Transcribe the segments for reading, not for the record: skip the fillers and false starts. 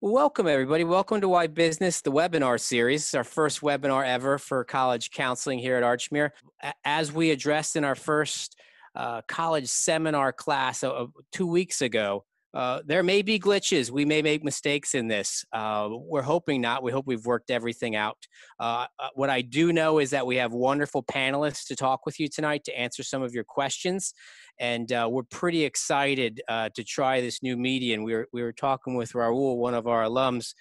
Welcome, everybody. Welcome to Why Business, the webinar series. It's our first webinar ever for college counseling here at Archmere. As we addressed in our first college seminar class 2 weeks ago, there may be glitches. We may make mistakes in this. We're hoping not. We hope we've worked everything out. What I do know is that we have wonderful panelists to talk with you tonight to answer some of your questions. And we're pretty excited to try this new medium. We were talking with Rahul, one of our alums,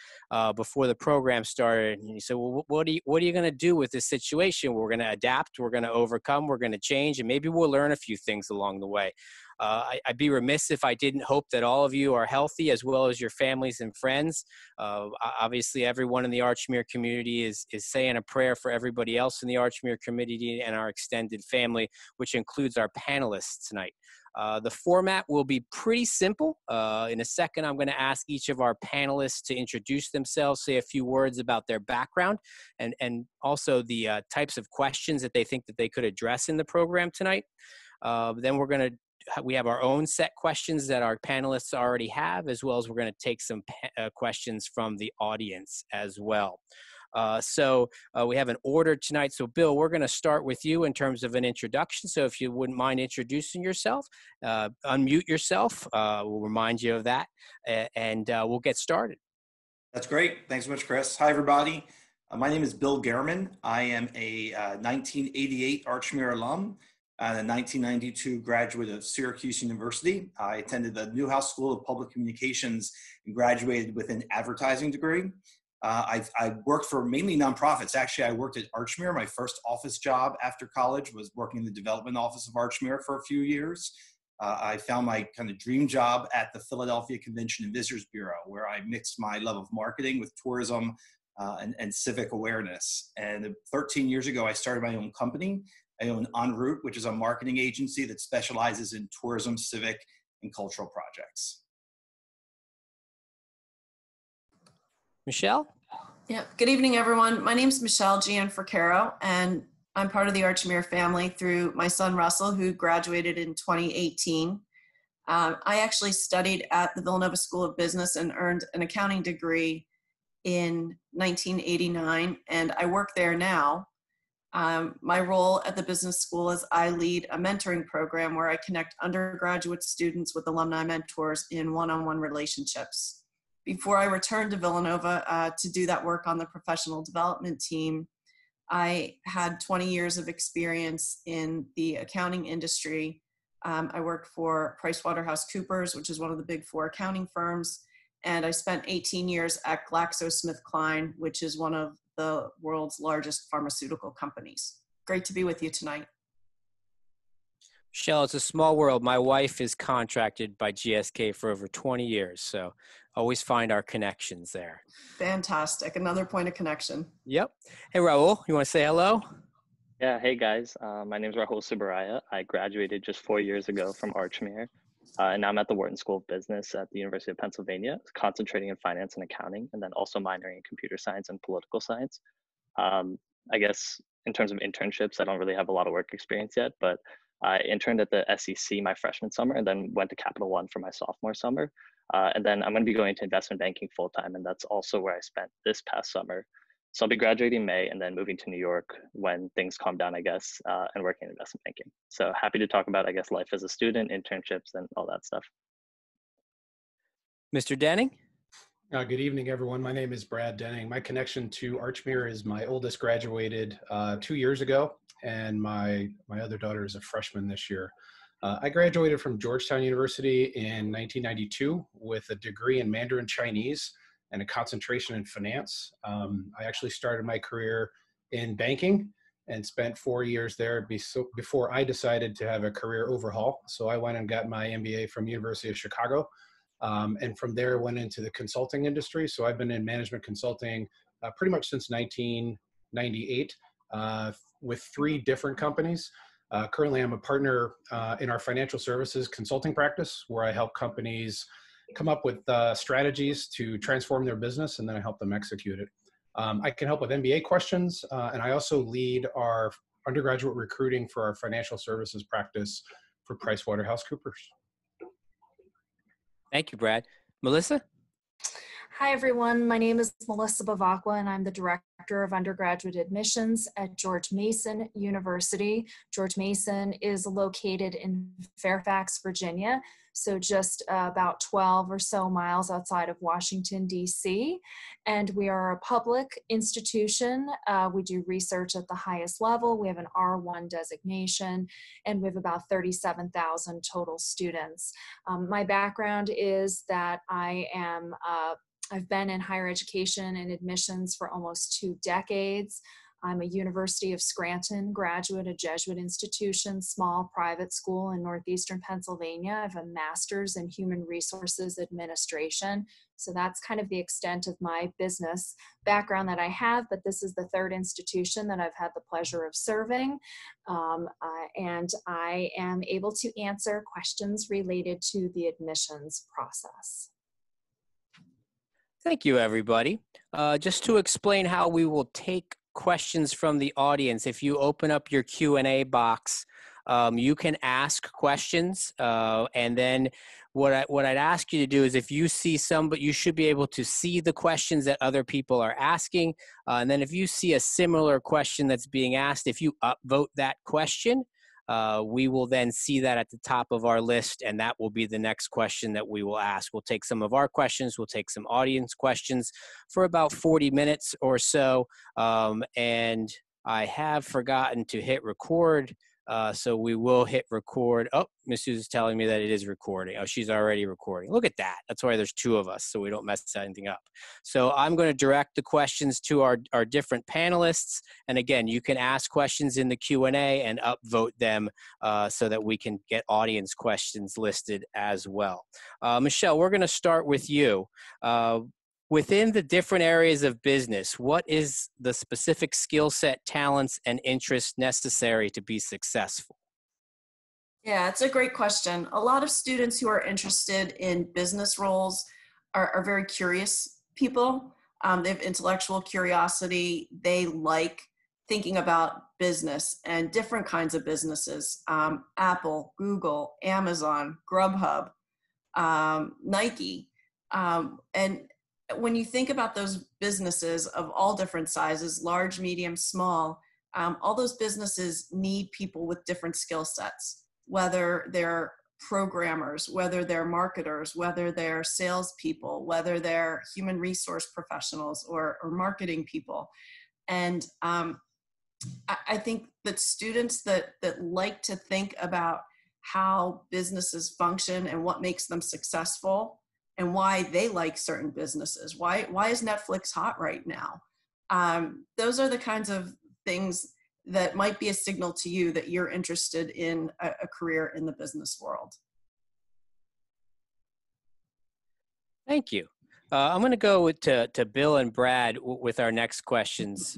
before the program started. And he said, well, what are you going to do with this situation? We're going to adapt. We're going to overcome. We're going to change. And maybe we'll learn a few things along the way. I'd be remiss if I didn't hope that all of you are healthy, as well as your families and friends. Obviously, everyone in the Archmere community is saying a prayer for everybody else in the Archmere community and our extended family, which includes our panelists tonight. The format will be pretty simple. In a second, I'm going to ask each of our panelists to introduce themselves, say a few words about their background, and also the types of questions that they think that they could address in the program tonight. Then we have our own set questions that our panelists already have, as well as we're going to take some questions from the audience as well. So we have an order tonight. So Bill, we're going to start with you in terms of an introduction. So if you wouldn't mind introducing yourself, unmute yourself. We'll remind you of that, and we'll get started. That's great. Thanks so much, Chris. Hi, everybody. My name is Bill Gehrman. I am a 1988 Archmere alum and a 1992 graduate of Syracuse University. I attended the Newhouse School of Public Communications and graduated with an advertising degree. I worked for mainly nonprofits. Actually, I worked at Archmere. My first office job after college was working in the development office of Archmere for a few years. I found my kind of dream job at the Philadelphia Convention and Visitors Bureau, where I mixed my love of marketing with tourism and civic awareness. And 13 years ago, I started my own company. I own EnRoute, which is a marketing agency that specializes in tourism, civic, and cultural projects. Michele? Yeah. Good evening, everyone. My name is Michele Gianforcaro, and I'm part of the Archmere family through my son, Russell, who graduated in 2018. I actually studied at the Villanova School of Business and earned an accounting degree in 1989, and I work there now. My role at the business school is I lead a mentoring program where I connect undergraduate students with alumni mentors in one-on-one relationships. Before I returned to Villanova to do that work on the professional development team, I had 20 years of experience in the accounting industry. I worked for PriceWaterhouseCoopers, which is one of the big four accounting firms, and I spent 18 years at GlaxoSmithKline, which is one of the world's largest pharmaceutical companies. Great to be with you tonight. Michele, it's a small world. My wife is contracted by GSK for over 20 years, so always find our connections there. Fantastic. Another point of connection. Yep. Hey, Rahul, you want to say hello? Yeah, hey guys. My name is Rahul Subbaraya. I graduated just 4 years ago from Archmere, and now I'm at the Wharton School of Business at the University of Pennsylvania, concentrating in finance and accounting, and then also minoring in computer science and political science. I guess in terms of internships, I don't really have a lot of work experience yet, but I interned at the SEC my freshman summer and then went to Capital One for my sophomore summer. And then I'm going to be going to investment banking full-time, and that's also where I spent this past summer. So I'll be graduating in May and then moving to New York when things calm down, I guess, and working in investment banking. So happy to talk about, I guess, life as a student, internships, and all that stuff. Mr. Denning? Good evening, everyone. My name is Brad Denning. My connection to Archmere is my oldest graduated 2 years ago, and my other daughter is a freshman this year. I graduated from Georgetown University in 1992 with a degree in Mandarin Chinese and a concentration in finance. I actually started my career in banking and spent 4 years there before I decided to have a career overhaul. So I went and got my MBA from University of Chicago. And from there went into the consulting industry. So I've been in management consulting pretty much since 1998 with 3 different companies. Currently, I'm a partner in our financial services consulting practice, where I help companies come up with strategies to transform their business, and then I help them execute it. I can help with MBA questions, and I also lead our undergraduate recruiting for our financial services practice for PriceWaterhouseCoopers. Thank you, Brad. Melissa? Hi, everyone. My name is Melissa Bevacqua, and I'm the Director of Undergraduate Admissions at George Mason University. George Mason is located in Fairfax, Virginia, so just about 12 or so miles outside of Washington, D.C. And we are a public institution. We do research at the highest level. We have an R1 designation, and we have about 37,000 total students. My background is that I've been in higher education and admissions for almost 2 decades. I'm a University of Scranton graduate, a Jesuit institution, small private school in northeastern Pennsylvania. I have a master's in human resources administration. So that's kind of the extent of my business background that I have, but this is the 3rd institution that I've had the pleasure of serving. And I am able to answer questions related to the admissions process. Thank you, everybody. Just to explain how we will take questions from the audience, if you open up your Q&A box, you can ask questions, and then what I'd ask you to do is if you see but you should be able to see the questions that other people are asking, and then if you see a similar question that's being asked, if you upvote that question, we will then see that at the top of our list, and that will be the next question that we will ask. We'll take some of our questions, we'll take some audience questions for about 40 minutes or so, and I have forgotten to hit record, so we will hit record. Oh, Miss Susan's telling me that it is recording. Oh, she's already recording. Look at that. That's why there's 2 of us, so we don't mess anything up. So I'm going to direct the questions to our different panelists. And again, you can ask questions in the Q&A and upvote them so that we can get audience questions listed as well. Michele, we're going to start with you. Within the different areas of business, what is the specific skill set, talents, and interests necessary to be successful? Yeah, it's a great question. A lot of students who are interested in business roles are very curious people. They have intellectual curiosity. They like thinking about business and different kinds of businesses. Apple, Google, Amazon, Grubhub, Nike. And when you think about those businesses of all different sizes, large, medium, small, all those businesses need people with different skill sets, whether they're programmers, whether they're marketers, whether they're salespeople, whether they're human resource professionals or marketing people. And I think that students that like to think about how businesses function and what makes them successful and why they like certain businesses. Why is Netflix hot right now? Those are the kinds of things that might be a signal to you that you're interested in a career in the business world. Thank you. I'm going to go to Bill and Brad with our next questions.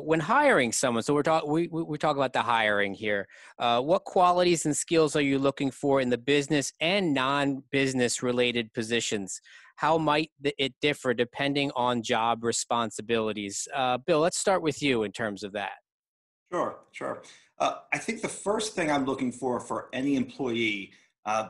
When hiring someone, so we talk about the hiring here. What qualities and skills are you looking for in the business and non-business related positions? How might it differ depending on job responsibilities? Bill, let's start with you in terms of that. Sure. I think the first thing I'm looking for any employee,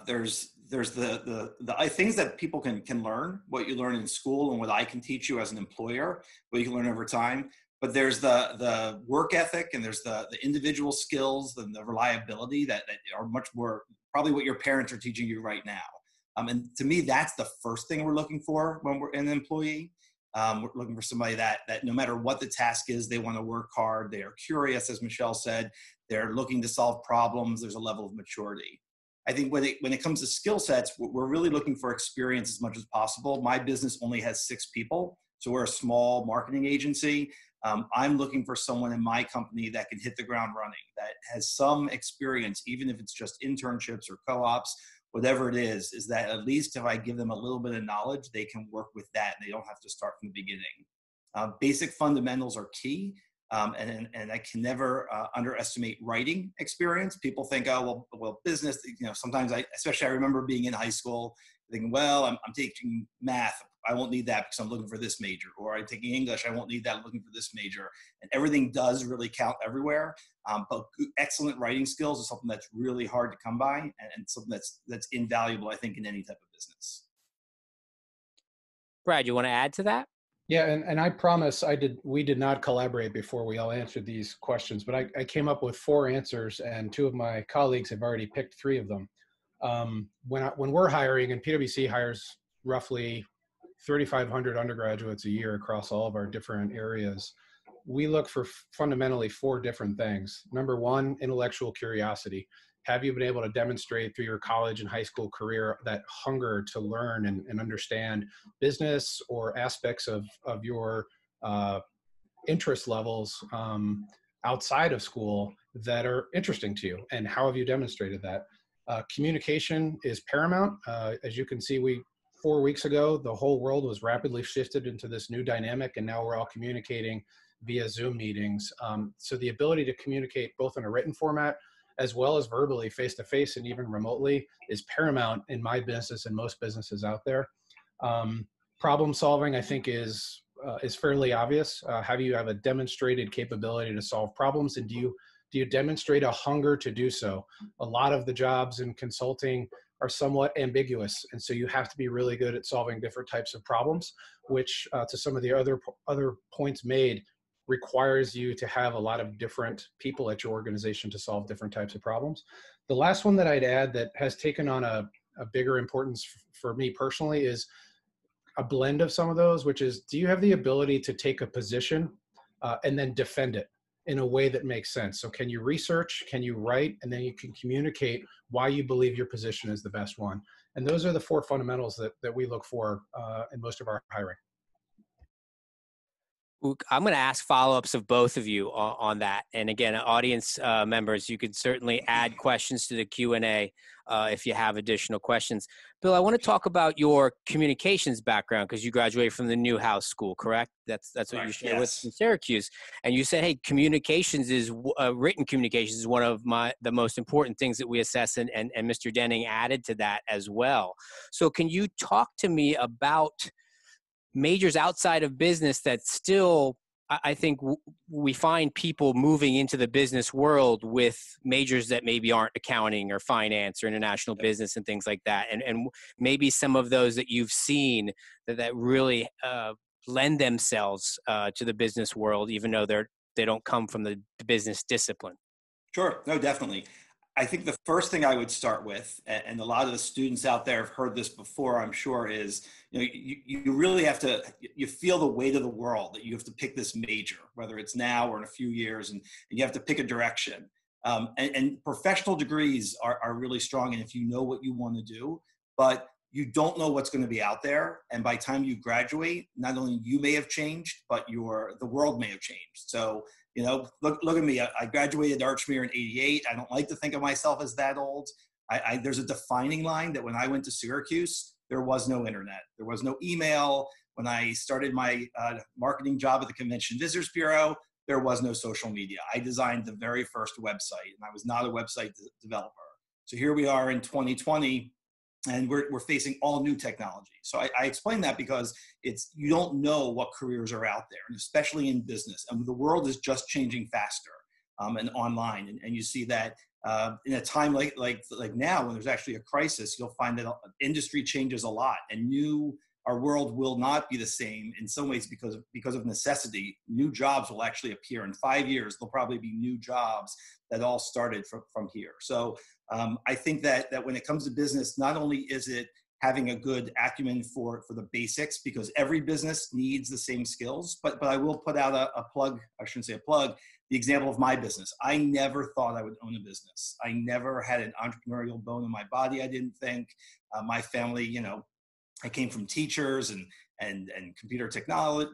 there's the things that people can learn, what you learn in school and what I can teach you as an employer, what you can learn over time. But there's the work ethic and there's the individual skills and the reliability that are much more probably what your parents are teaching you right now. And to me, that's the first thing we're looking for when we're an employee. We're looking for somebody that no matter what the task is, they want to work hard. They are curious, as Michele said. They're looking to solve problems. There's a level of maturity. I think when it comes to skill sets, we're really looking for experience as much as possible. My business only has 6 people, so we're a small marketing agency. I'm looking for someone in my company that can hit the ground running, that has some experience, even if it's just internships or co-ops, whatever it is that at least if I give them a little bit of knowledge, they can work with that and they don't have to start from the beginning. Basic fundamentals are key. And I can never underestimate writing experience. People think, oh, well, business, sometimes especially I remember being in high school thinking, well, I'm taking math. I won't need that because I'm looking for this major, or I'm taking English. I won't need that. I'm looking for this major. And everything does really count everywhere. But excellent writing skills is something that's really hard to come by and something that's invaluable, I think, in any type of business. Brad, you want to add to that? Yeah, and I promise we did not collaborate before we all answered these questions, but I came up with 4 answers, and 2 of my colleagues have already picked 3 of them. When we're hiring, and PwC hires roughly 3,500 undergraduates a year across all of our different areas, we look for fundamentally 4 different things. Number 1, intellectual curiosity. Have you been able to demonstrate through your college and high school career that hunger to learn and understand business or aspects of your interest levels outside of school that are interesting to you? And how have you demonstrated that? Communication is paramount. As you can see, 4 weeks ago, the whole world was rapidly shifted into this new dynamic, and now we're all communicating via Zoom meetings. So the ability to communicate both in a written format as well as verbally, face-to-face, and even remotely is paramount in my business and most businesses out there. Problem solving, I think, is fairly obvious. How do you have a demonstrated capability to solve problems, and do you demonstrate a hunger to do so? A lot of the jobs in consulting are somewhat ambiguous, and so you have to be really good at solving different types of problems, which to some of the other points made, requires you to have a lot of different people at your organization to solve different types of problems. The last one that I'd add that has taken on a bigger importance for me personally is a blend of some of those, which is, do you have the ability to take a position and then defend it in a way that makes sense? So can you research, can you write, and then you can communicate why you believe your position is the best one? And those are the 4 fundamentals that we look for in most of our hiring. I'm going to ask follow-ups of both of you on that. And again, audience members, you could certainly add questions to the Q&A if you have additional questions. Bill, I want to talk about your communications background, because you graduated from the Newhouse School, correct? That's what you shared with in Syracuse. And you said, hey, communications is written communications is one of the most important things that we assess, and Mr. Denning added to that as well. So can you talk to me about majors outside of business that still, I think we find people moving into the business world with majors that maybe aren't accounting or finance or international business and things like that. And maybe some of those that you've seen that really lend themselves to the business world, even though they don't come from the business discipline. Sure, no, definitely. I think the first thing I would start with, and a lot of the students out there have heard this before, I'm sure, is you really have to, you feel the weight of the world that you have to pick this major, whether it's now or in a few years, and you have to pick a direction. And professional degrees are really strong, and if you know what you want to do, but you don't know what's going to be out there. And by the time you graduate, not only you may have changed, but the world may have changed. So, look at me. I graduated Archmere in '88. I don't like to think of myself as that old. There's a defining line that when I went to Syracuse, there was no internet. There was no email. When I started my marketing job at the Convention Visitors Bureau, there was no social media. I designed the very first website, and I was not a website developer. So here we are in 2020, and we're facing all new technology. So I explain that because you don't know what careers are out there, and especially in business. And the world is just changing faster and online. And you see that in a time like now, when there's actually a crisis, you'll find that industry changes a lot, and our world will not be the same in some ways because of necessity. New jobs will actually appear in 5 years. There'll probably be new jobs that all started from here. So I think that when it comes to business, not only is it having a good acumen for the basics, because every business needs the same skills, but I will put out a plug, I shouldn't say a plug, the example of my business. I never thought I would own a business. I never had an entrepreneurial bone in my body, I didn't think. My family, I came from teachers and computer technology,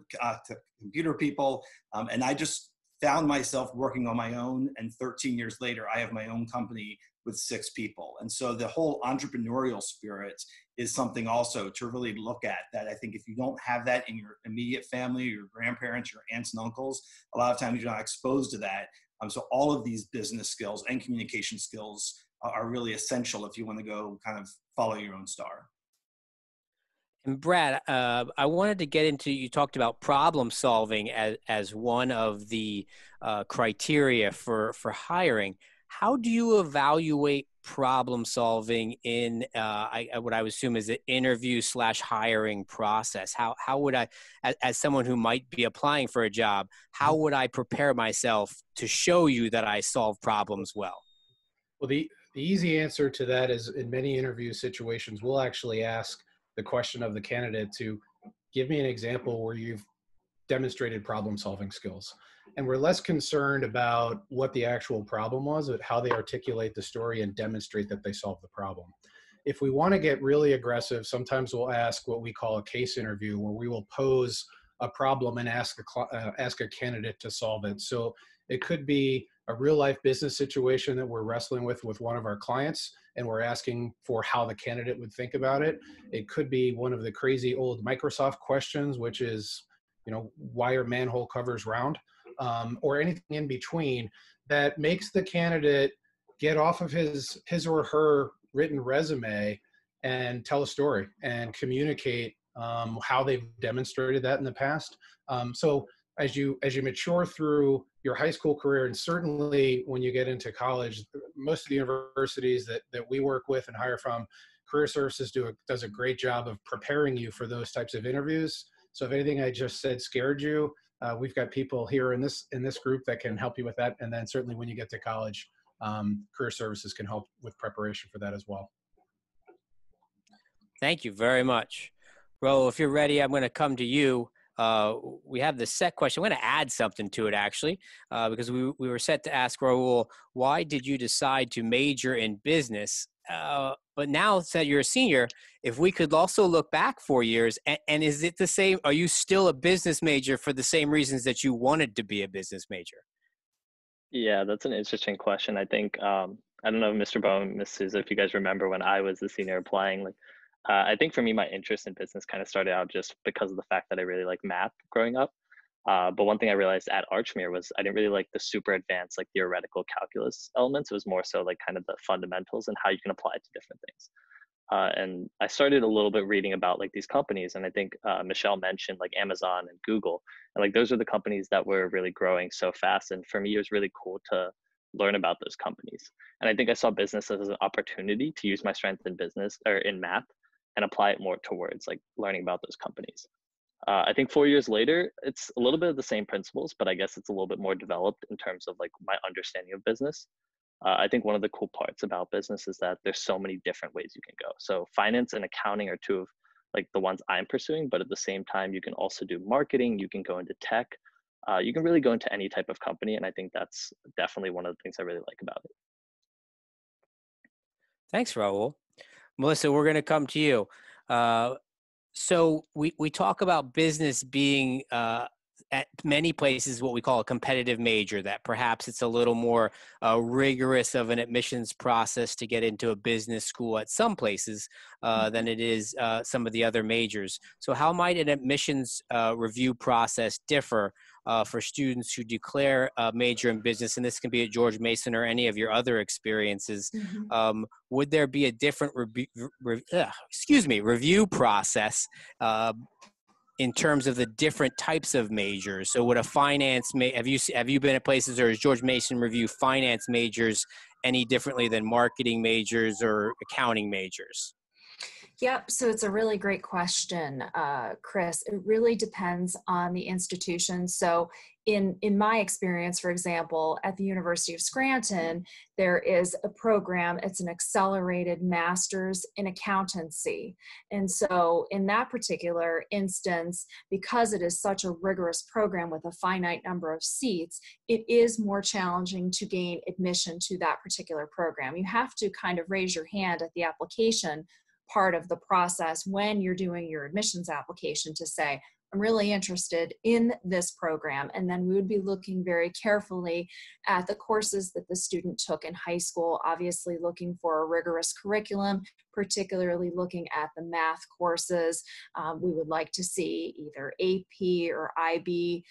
computer people, and I just found myself working on my own. And 13 years later, I have my own company with 6 people. And so the whole entrepreneurial spirit is something also to really look at, that I think if you don't have that in your immediate family, your grandparents, your aunts and uncles, a lot of times you're not exposed to that. So all of these business skills and communication skills are really essential if you want to go kind of follow your own star. And Brad, I wanted to get into, you talked about problem solving as one of the criteria for hiring. how do you evaluate problem solving in what I would assume is an interview/hiring process? How would I, as someone who might be applying for a job, how would I prepare myself to show you that I solve problems well? Well, the easy answer to that is in many interview situations, we'll actually ask the question of the candidate to give me an example where you've demonstrated problem solving skills. And we're less concerned about what the actual problem was, but how they articulate the story and demonstrate that they solved the problem. If we want to get really aggressive, sometimes we'll ask what we call a case interview, where we will pose a problem and ask a candidate to solve it. So it could be a real life business situation that we're wrestling with one of our clients, and we're asking for how the candidate would think about it. It could be one of the crazy old Microsoft questions, which is, why are manhole covers round? Or anything in between that makes the candidate get off of his or her written resume and tell a story and communicate how they've demonstrated that in the past. So as you mature through your high school career, and certainly when you get into college, most of the universities that we work with and hire from, Career Services does a great job of preparing you for those types of interviews. So if anything I just said scared you, we've got people here in this group that can help you with that. And then certainly when you get to college, Career Services can help with preparation for that as well. Thank you very much. Rahul, if you're ready, I'm going to come to you. We have the set question. I'm going to add something to it, actually, because we were set to ask Rahul, why did you decide to major in business? But now that you're a senior, if we could also look back 4 years, and is it the same? Are you still a business major for the same reasons that you wanted to be a business major? Yeah, that's an interesting question. I think, I don't know, Mr. Bowen, Ms. Souza, if you guys remember when I was a senior applying, I think for me, my interest in business kind of started out just because of the fact that I really like math growing up. But one thing I realized at Archmere was I didn't really like the super advanced, theoretical calculus elements. It was more so kind of the fundamentals and how you can apply it to different things. And I started a little bit reading about these companies, and I think Michelle mentioned Amazon and Google, and those are the companies that were really growing so fast. And for me, it was really cool to learn about those companies. And I think I saw business as an opportunity to use my strength in business or in math and apply it more towards learning about those companies. I think 4 years later, it's a little bit of the same principles, but I guess it's a little bit more developed in terms of my understanding of business. I think one of the cool parts about business is that there's so many different ways you can go. So finance and accounting are two of the ones I'm pursuing, but at the same time, you can also do marketing, you can go into tech, you can really go into any type of company. And I think that's definitely one of the things I really like about it. Thanks, Rahul. Melissa, we're going to come to you. So we talk about business being at many places what we call a competitive major, that perhaps it's a little more rigorous of an admissions process to get into a business school at some places than it is some of the other majors. So how might an admissions review process differ for students who declare a major in business, and this can be at George Mason or any of your other experiences? Mm-hmm. Would there be a different review process in terms of the different types of majors? So would a finance, have you been at places, or does George Mason review finance majors any differently than marketing majors or accounting majors? Yep. So it's a really great question, Chris. It really depends on the institution. So in my experience, for example, at the University of Scranton, there is a program, it's an accelerated master's in accountancy. And so in that particular instance, because it is such a rigorous program with a finite number of seats, it is more challenging to gain admission to that particular program. You have to kind of raise your hand at the application part of the process when you're doing your admissions application to say, I'm really interested in this program. And then we would be looking very carefully at the courses that the student took in high school, obviously looking for a rigorous curriculum, particularly looking at the math courses. We would like to see either AP or IB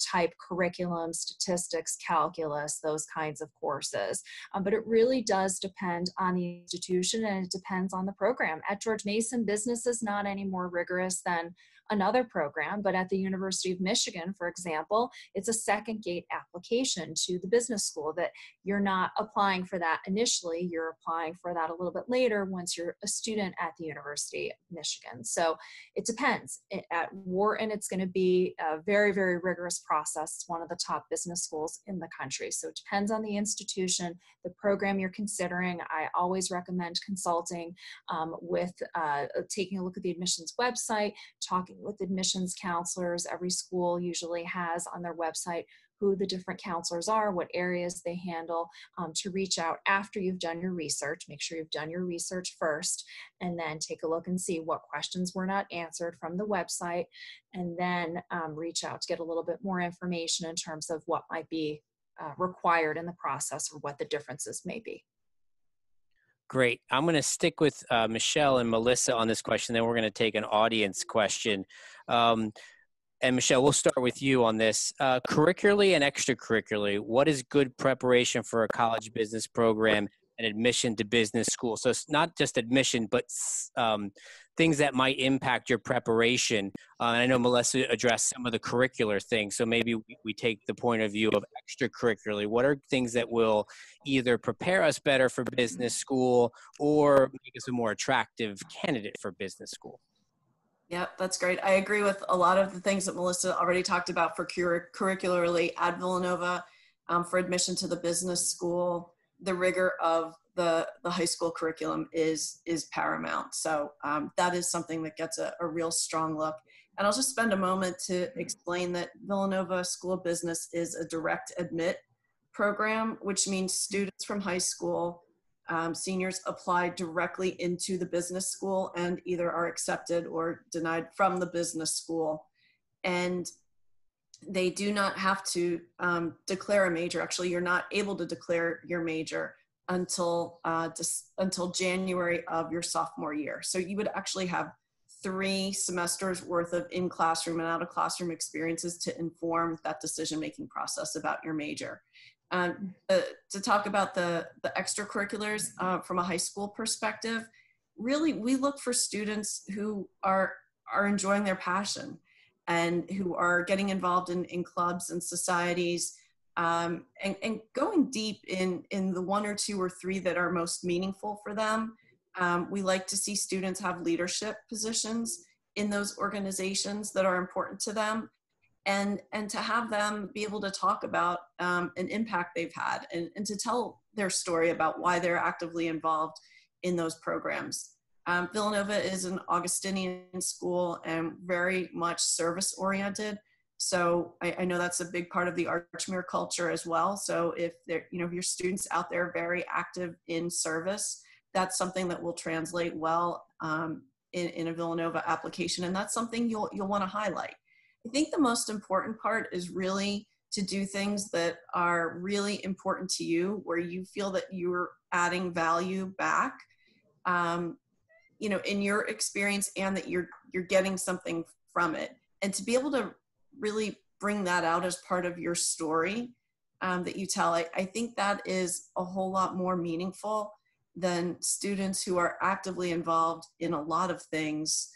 type curriculum, statistics, calculus, those kinds of courses. But it really does depend on the institution, and it depends on the program. At George Mason, business is not any more rigorous than another program. But at the University of Michigan, for example, it's a second gate application to the business school, that you're not applying for that initially, you're applying for that a little bit later once you're a student at the University of Michigan. So it depends. At Wharton, it's going to be a very, very rigorous process. It's one of the top business schools in the country. So it depends on the institution, the program you're considering. I always recommend consulting with taking a look at the admissions website, talking with admissions counselors. Every school usually has on their website who the different counselors are, what areas they handle, to reach out after you've done your research. Make sure you've done your research first, and then take a look and see what questions were not answered from the website, and then reach out to get a little bit more information in terms of what might be required in the process or what the differences may be. Great. I'm going to stick with Michele and Melissa on this question, then we're going to take an audience question. And Michele, we'll start with you on this. Curricularly and extracurricularly, what is good preparation for a college business program and admission to business school? So it's not just admission, but things that might impact your preparation. And I know Melissa addressed some of the curricular things, so maybe we take the point of view of extracurricularly. What are things that will either prepare us better for business school or make us a more attractive candidate for business school? Yeah, that's great. I agree with a lot of the things that Melissa already talked about for curricularly at Villanova. For admission to the business school, the rigor of the high school curriculum is paramount. So that is something that gets a real strong look. And I'll just spend a moment to explain that Villanova School of Business is a direct admit program, which means students from high school, seniors apply directly into the business school and either are accepted or denied from the business school. And they do not have to declare a major. Actually, you're not able to declare your major until January of your sophomore year. So you would actually have 3 semesters worth of in-classroom and out-of-classroom experiences to inform that decision-making process about your major. To talk about the extracurriculars from a high school perspective, really we look for students who are enjoying their passion and who are getting involved in clubs and societies, and going deep in the 1 or 2 or 3 that are most meaningful for them. We like to see students have leadership positions in those organizations that are important to them. And to have them be able to talk about an impact they've had and to tell their story about why they're actively involved in those programs. Villanova is an Augustinian school and very much service oriented. So I know that's a big part of the Archmere culture as well. So if there, if your students out there are very active in service, that's something that will translate well in a Villanova application. And that's something you'll want to highlight. I think the most important part is really to do things that are really important to you, where you feel that you're adding value back, in your experience, and that you're getting something from it. And to be able to really bring that out as part of your story that you tell, I think that is a whole lot more meaningful than students who are actively involved in a lot of things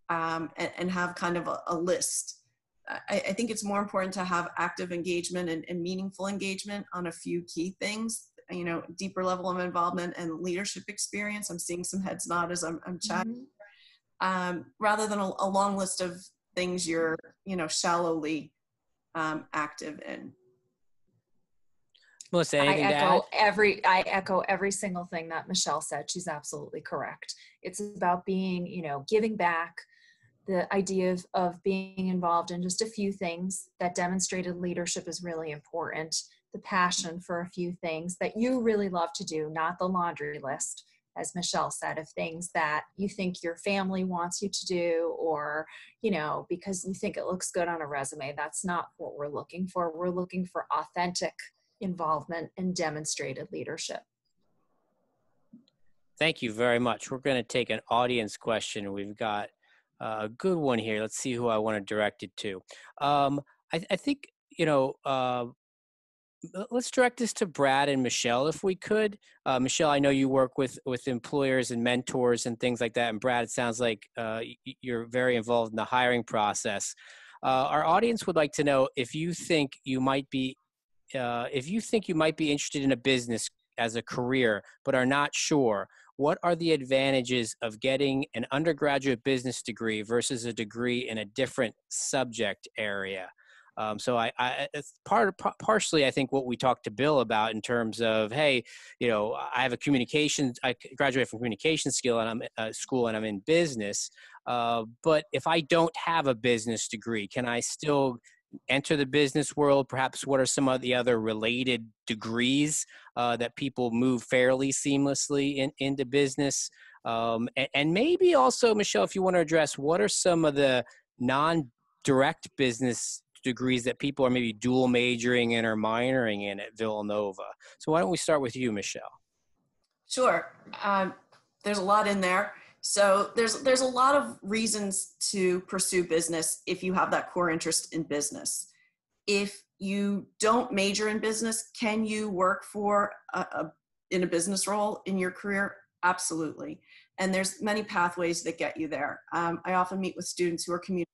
and have kind of a list. I think it's more important to have active engagement and meaningful engagement on a few key things, deeper level of involvement and leadership experience. I'm seeing some heads nod as I'm chatting, rather than a long list of things you're, shallowly active in. Melissa, anything to add? I echo every single thing that Michele said. She's absolutely correct. It's about being, giving back. The idea of being involved in just a few things, that demonstrated leadership is really important. The passion for a few things that you really love to do, not the laundry list, as Michele said, of things that you think your family wants you to do, or, because you think it looks good on a resume. That's not what we're looking for. We're looking for authentic involvement and demonstrated leadership. Thank you very much. We're going to take an audience question. We've got a good one here. Let's see who I want to direct it to. I think, let's direct this to Brad and Michele, if we could. Michele, I know you work with employers and mentors and things like that. And Brad, it sounds like you're very involved in the hiring process. Our audience would like to know if you think you might be interested in a business as a career, but are not sure. What are the advantages of getting an undergraduate business degree versus a degree in a different subject area? So it's partially, I think, what we talked to Bill about in terms of, hey, I graduated from communication school and I'm in business. But if I don't have a business degree, can I still enter the business world? Perhaps what are some of the other related degrees that people move fairly seamlessly into business? And maybe also, Michele, if you want to address, what are some of the non-direct business degrees that people are maybe dual majoring in or minoring in at Villanova? So why don't we start with you, Michele? Sure. There's a lot in there. So there's a lot of reasons to pursue business if you have that core interest in business. If you don't major in business, can you work in a business role in your career? Absolutely. And there's many pathways that get you there. I often meet with students who are communication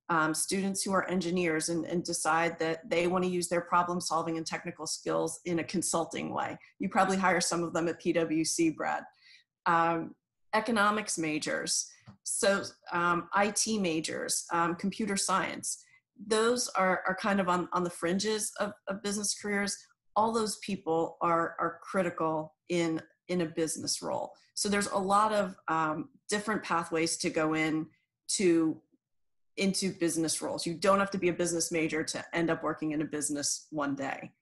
majors, students who are engineers and decide that they want to use their problem solving and technical skills in a consulting way. You probably hire some of them at PwC, Brad. Economics majors, so IT majors, computer science. Those are kind of on the fringes of business careers. All those people are critical in a business role. So there's a lot of different pathways to go into business roles. You don't have to be a business major to end up working in a business one day.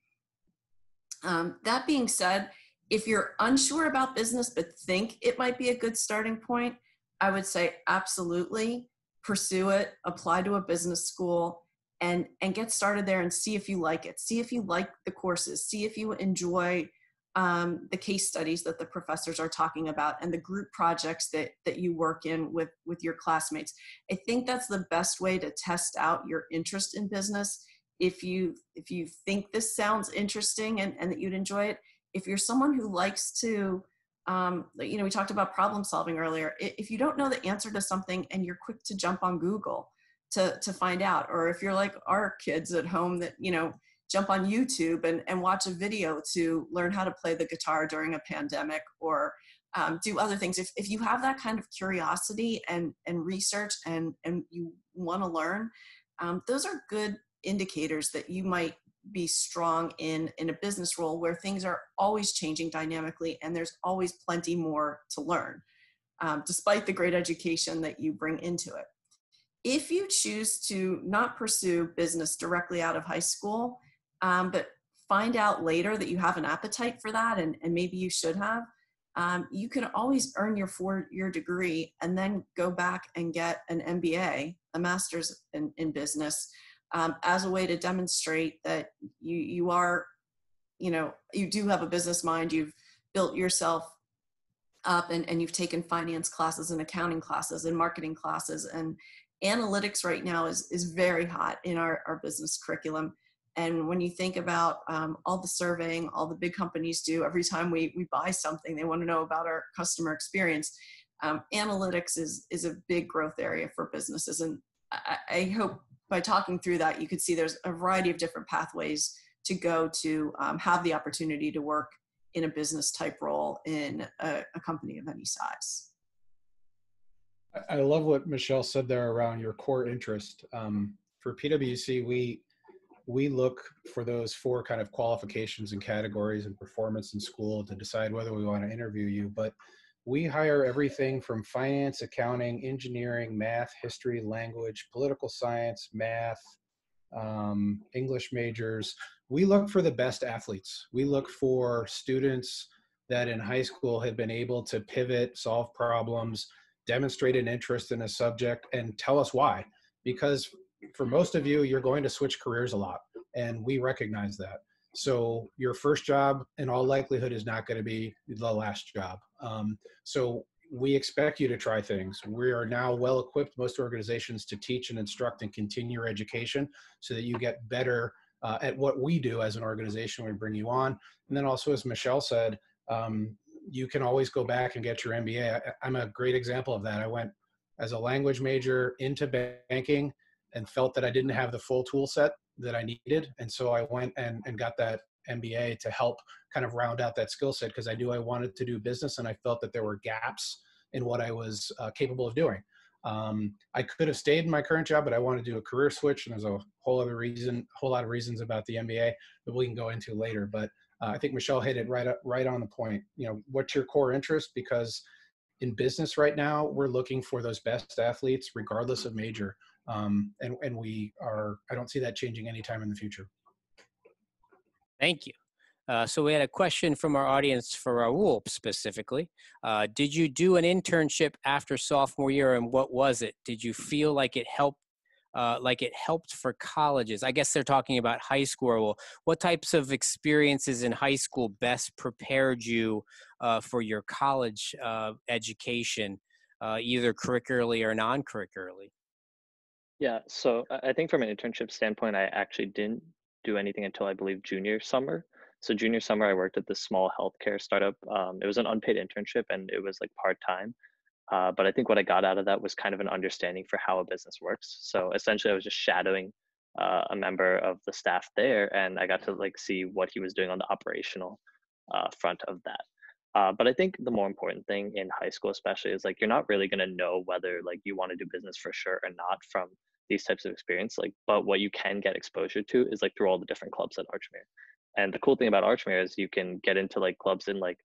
That being said, if you're unsure about business but think it might be a good starting point, I would say absolutely pursue it, apply to a business school, and get started there and see if you like it. See if you like the courses. See if you enjoy the case studies that the professors are talking about and the group projects that you work in with your classmates. I think that's the best way to test out your interest in business. If you think this sounds interesting and that you'd enjoy it, if you're someone who likes to, we talked about problem solving earlier. If you don't know the answer to something and you're quick to jump on Google to find out, or if you're like our kids at home that, jump on YouTube and watch a video to learn how to play the guitar during a pandemic, or do other things. If you have that kind of curiosity and research and you want to learn, those are good indicators that you might be strong in a business role where things are always changing dynamically and there's always plenty more to learn, despite the great education that you bring into it. If you choose to not pursue business directly out of high school, but find out later that you have an appetite for that and maybe you should have, you can always earn your 4-year degree and then go back and get an MBA, a master's in business, as a way to demonstrate that you do have a business mind, you've built yourself up and you've taken finance classes and accounting classes and marketing classes, and analytics right now is very hot in our business curriculum. And when you think about all the surveying, all the big companies do, every time we buy something, they want to know about our customer experience. Analytics is a big growth area for businesses. And I hope by talking through that, you could see there's a variety of different pathways to go to have the opportunity to work in a business type role in a company of any size. I love what Michele said there around your core interest. For PwC, we look for those 4 kind of qualifications and categories and performance in school to decide whether we want to interview you. But we hire everything from finance, accounting, engineering, math, history, language, political science, math, English majors. We look for the best athletes. We look for students that in high school had been able to pivot, solve problems, demonstrate an interest in a subject, and tell us why. Because for most of you, you're going to switch careers a lot, and we recognize that. So your first job in all likelihood is not going to be the last job. So we expect you to try things. We are now well equipped, most organizations, to teach and instruct and continue your education so that you get better at what we do as an organization when we bring you on. And then also, as Michele said, you can always go back and get your MBA. I'm a great example of that. I went as a language major into banking and felt that I didn't have the full tool set that I needed. And so I went and got that MBA to help kind of round out that skill set, because I knew I wanted to do business and I felt that there were gaps in what I was capable of doing. I could have stayed in my current job, but I wanted to do a career switch, and there's a whole lot of reasons about the MBA that we can go into later. But I think Michele hit it right on the point. You know, what's your core interest? Because in business right now, we're looking for those best athletes, regardless of major. And I don't see that changing anytime in the future. Thank you. So we had a question from our audience for Rahul specifically. Did you do an internship after sophomore year, and what was it? Did you feel like it helped for colleges? I guess they're talking about high school. Well, what types of experiences in high school best prepared you for your college education, either curricularly or non-curricularly? Yeah, so I think from an internship standpoint, I actually didn't do anything until I believe junior summer. So junior summer, I worked at this small healthcare startup. It was an unpaid internship and it was like part-time. But I think what I got out of that was kind of an understanding for how a business works. So essentially I was just shadowing a member of the staff there, and I got to like see what he was doing on the operational front of that. But I think the more important thing in high school especially is like, you're not really gonna know whether like you wanna do business for sure or not from these types of experience. Like, but what you can get exposure to is like through all the different clubs at Archmere. And the cool thing about Archmere is you can get into like clubs in like,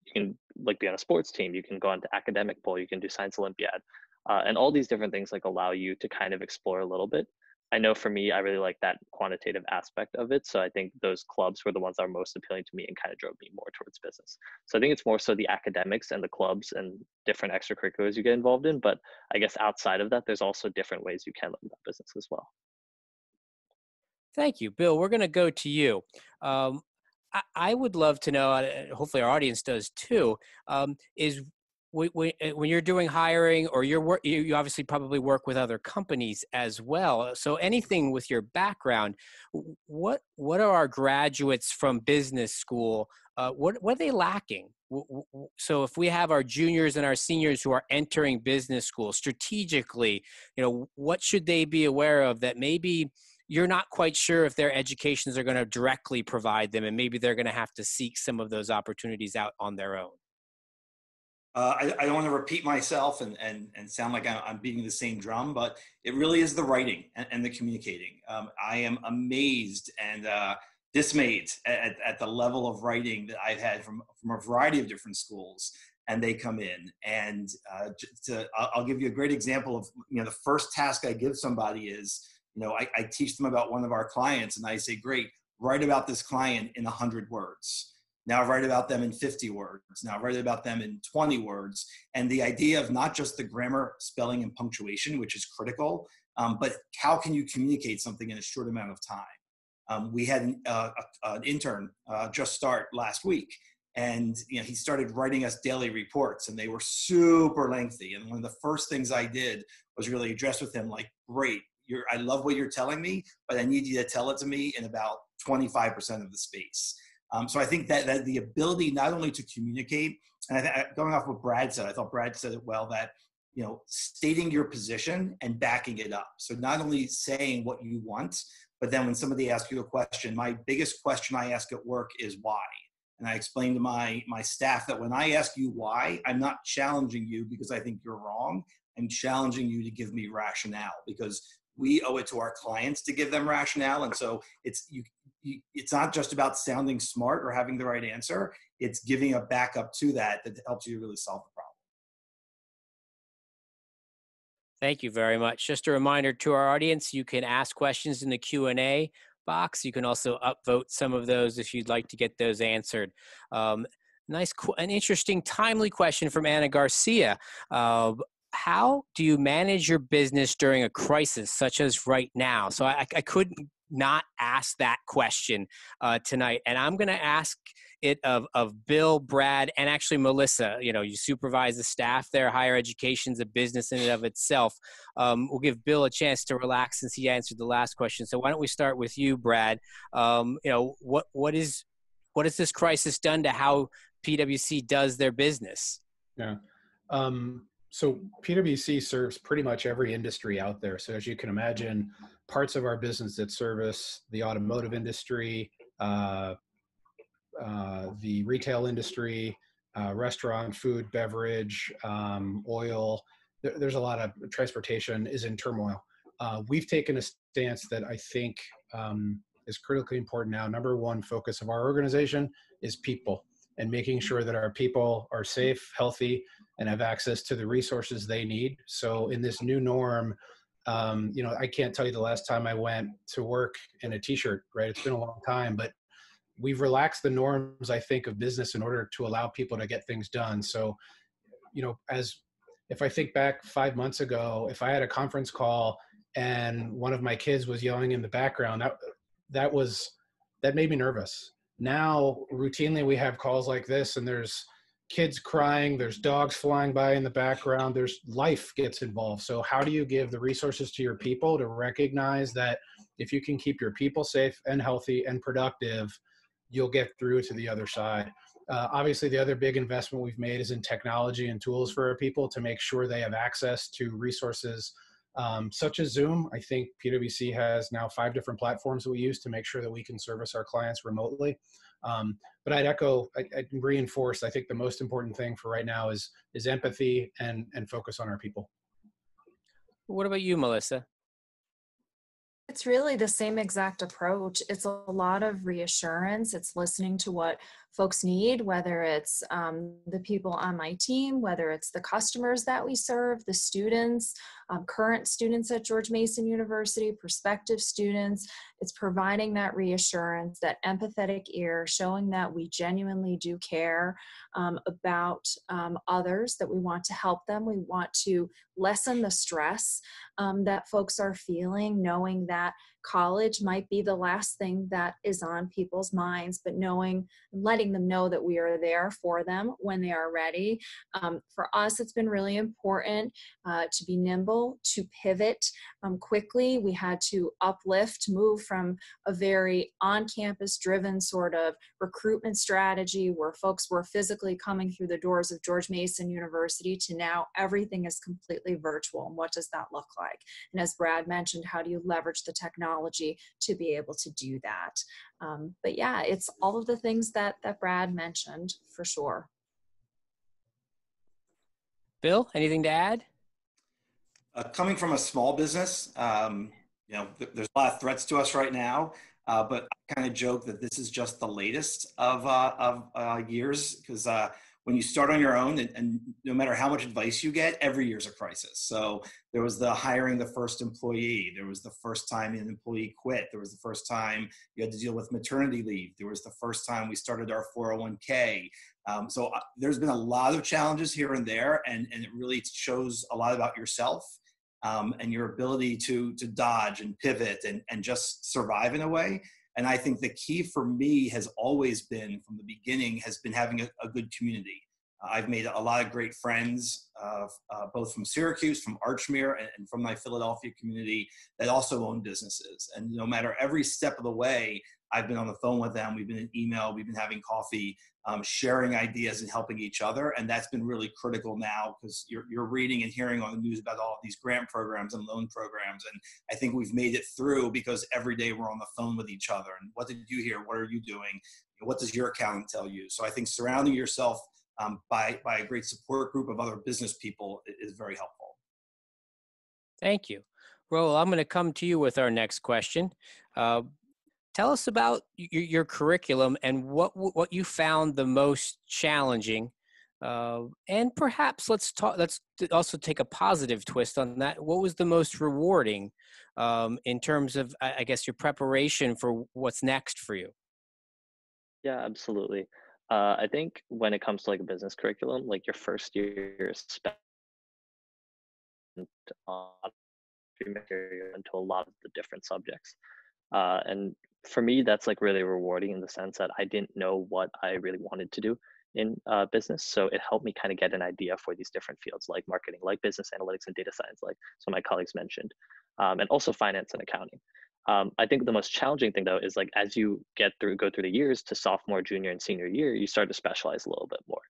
you can like be on a sports team, you can go on to academic bowl, you can do science Olympiad, and all these different things like allow you to kind of explore a little bit. I know for me, I really like that quantitative aspect of it. So I think those clubs were the ones that are most appealing to me and kind of drove me more towards business. So I think it's more so the academics and the clubs and different extracurriculars you get involved in. But I guess outside of that, there's also different ways you can learn about business as well. Thank you, Bill. We're going to go to you. I would love to know, hopefully our audience does too, is when you're doing hiring, or you obviously probably work with other companies as well. So anything with your background, what are our graduates from business school, what are they lacking? So if we have our juniors and our seniors who are entering business school strategically, what should they be aware of that maybe you're not quite sure if their educations are going to directly provide them, and maybe they're going to have to seek some of those opportunities out on their own? I don't want to repeat myself and sound like I'm beating the same drum, but it really is the writing and the communicating. I am amazed and dismayed at the level of writing that I've had from a variety of different schools. And they come in, and I'll give you a great example of, the first task I give somebody is, I teach them about one of our clients, and I say, great, write about this client in 100 words. Now write about them in 50 words. Now write about them in 20 words. And the idea of not just the grammar, spelling, and punctuation, which is critical, but how can you communicate something in a short amount of time? We had an intern just start last week, and he started writing us daily reports, and they were super lengthy. And one of the first things I did was really address with him, like, great, I love what you're telling me, but I need you to tell it to me in about 25% of the space. So I think that the ability not only to communicate, and going off what Brad said, I thought Brad said it well, that, stating your position and backing it up. So not only saying what you want, but then when somebody asks you a question, my biggest question I ask at work is why? And I explain to my staff that when I ask you why, I'm not challenging you because I think you're wrong. I'm challenging you to give me rationale, because we owe it to our clients to give them rationale. And so it's not just about sounding smart or having the right answer. It's giving a backup to that helps you really solve the problem. Thank you very much. Just a reminder to our audience, you can ask questions in the Q&A box. You can also upvote some of those if you'd like to get those answered. An interesting, timely question from Anna Garcia. How do you manage your business during a crisis such as right now? So I couldn't not ask that question tonight. And I'm going to ask it of Bill, Brad, and actually Melissa. You know, you supervise the staff there. Higher education's a business in and of itself. We'll give Bill a chance to relax since he answered the last question. So why don't we start with you, Brad? You know, what has this crisis done to how PwC does their business? Yeah. So PwC serves pretty much every industry out there. So as you can imagine, parts of our business that service the automotive industry, the retail industry, restaurant, food, beverage, oil, there's a lot of transportation is in turmoil. We've taken a stance that I think is critically important now. Number one focus of our organization is people, and making sure that our people are safe, healthy, and have access to the resources they need. So in this new norm, you know, I can't tell you the last time I went to work in a t-shirt, right? It's been a long time, but we've relaxed the norms, I think, of business in order to allow people to get things done. So, you know, if I think back 5 months ago, if I had a conference call and one of my kids was yelling in the background, that made me nervous. Now, routinely, we have calls like this, and there's kids crying, there's dogs flying by in the background, there's life gets involved. So how do you give the resources to your people to recognize that if you can keep your people safe and healthy and productive, you'll get through to the other side? Obviously, the other big investment we've made is in technology and tools for our people to make sure they have access to resources such as Zoom. I think PwC has now 5 different platforms that we use to make sure that we can service our clients remotely. But I'd reinforce, I think the most important thing for right now is empathy and focus on our people. What about you, Melissa? It's really the same exact approach. It's a lot of reassurance. It's listening to what folks need, whether it's the people on my team, whether it's the customers that we serve, the students, current students at George Mason University, prospective students. It's providing that reassurance, that empathetic ear, showing that we genuinely do care about others, that we want to help them. We want to lessen the stress that folks are feeling, knowing that college might be the last thing that is on people's minds, but letting them know that we are there for them when they are ready. For us, it's been really important to be nimble, to pivot quickly. We had to move from a very on-campus driven sort of recruitment strategy where folks were physically coming through the doors of George Mason University to now everything is completely virtual. And what does that look like? And as Brad mentioned, how do you leverage the technology to be able to do that? But yeah, it's all of the things that Brad mentioned for sure. Bill, anything to add? Coming from a small business, you know, there's a lot of threats to us right now, but I kind of joke that this is just the latest of years, because when you start on your own, and no matter how much advice you get, every year's a crisis. So there was the hiring the first employee. There was the first time an employee quit. There was the first time you had to deal with maternity leave. There was the first time we started our 401k. So there's been a lot of challenges here and there, and it really shows a lot about yourself and your ability to dodge and pivot and just survive in a way. And I think the key for me has always been, from the beginning, has been having a good community. I've made a lot of great friends, both from Syracuse, from Archmere, and from my Philadelphia community that also own businesses. And no matter every step of the way, I've been on the phone with them. We've been in email. We've been having coffee, sharing ideas and helping each other. And that's been really critical now, because you're reading and hearing on the news about all of these grant programs and loan programs. And I think we've made it through because every day we're on the phone with each other. And what did you hear? What are you doing? What does your accountant tell you? So I think surrounding yourself by a great support group of other business people is very helpful. Thank you. Rahul, I'm going to come to you with our next question. Tell us about your curriculum and what you found the most challenging, and perhaps let's also take a positive twist on that. What was the most rewarding in terms of, I guess, your preparation for what's next for you? Yeah, absolutely. I think when it comes to like a business curriculum, like your first year is spent on material into a lot of the different subjects. And for me, that's like really rewarding in the sense that I didn't know what I really wanted to do in business. So it helped me kind of get an idea for these different fields like marketing, like business analytics and data science, like some of my colleagues mentioned, and also finance and accounting. I think the most challenging thing though is like as you go through the years to sophomore, junior, and senior year, you start to specialize a little bit more.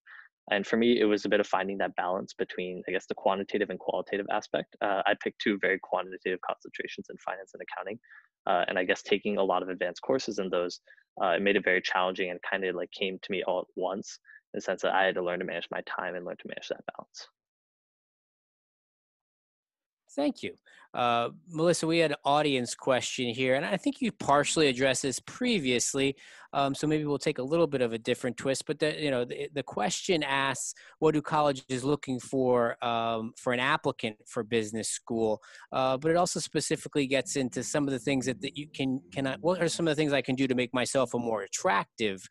And for me, it was a bit of finding that balance between, I guess, the quantitative and qualitative aspect. I picked two very quantitative concentrations in finance and accounting. And I guess taking a lot of advanced courses in those, it made it very challenging and kind of like came to me all at once in the sense that I had to learn to manage my time and learn to manage that balance. Thank you. Melissa, we had an audience question here, and I think you partially addressed this previously, so maybe we'll take a little bit of a different twist. But the question asks, what do colleges looking for an applicant for business school? But it also specifically gets into some of the things that you cannot. What are some of the things I can do to make myself a more attractive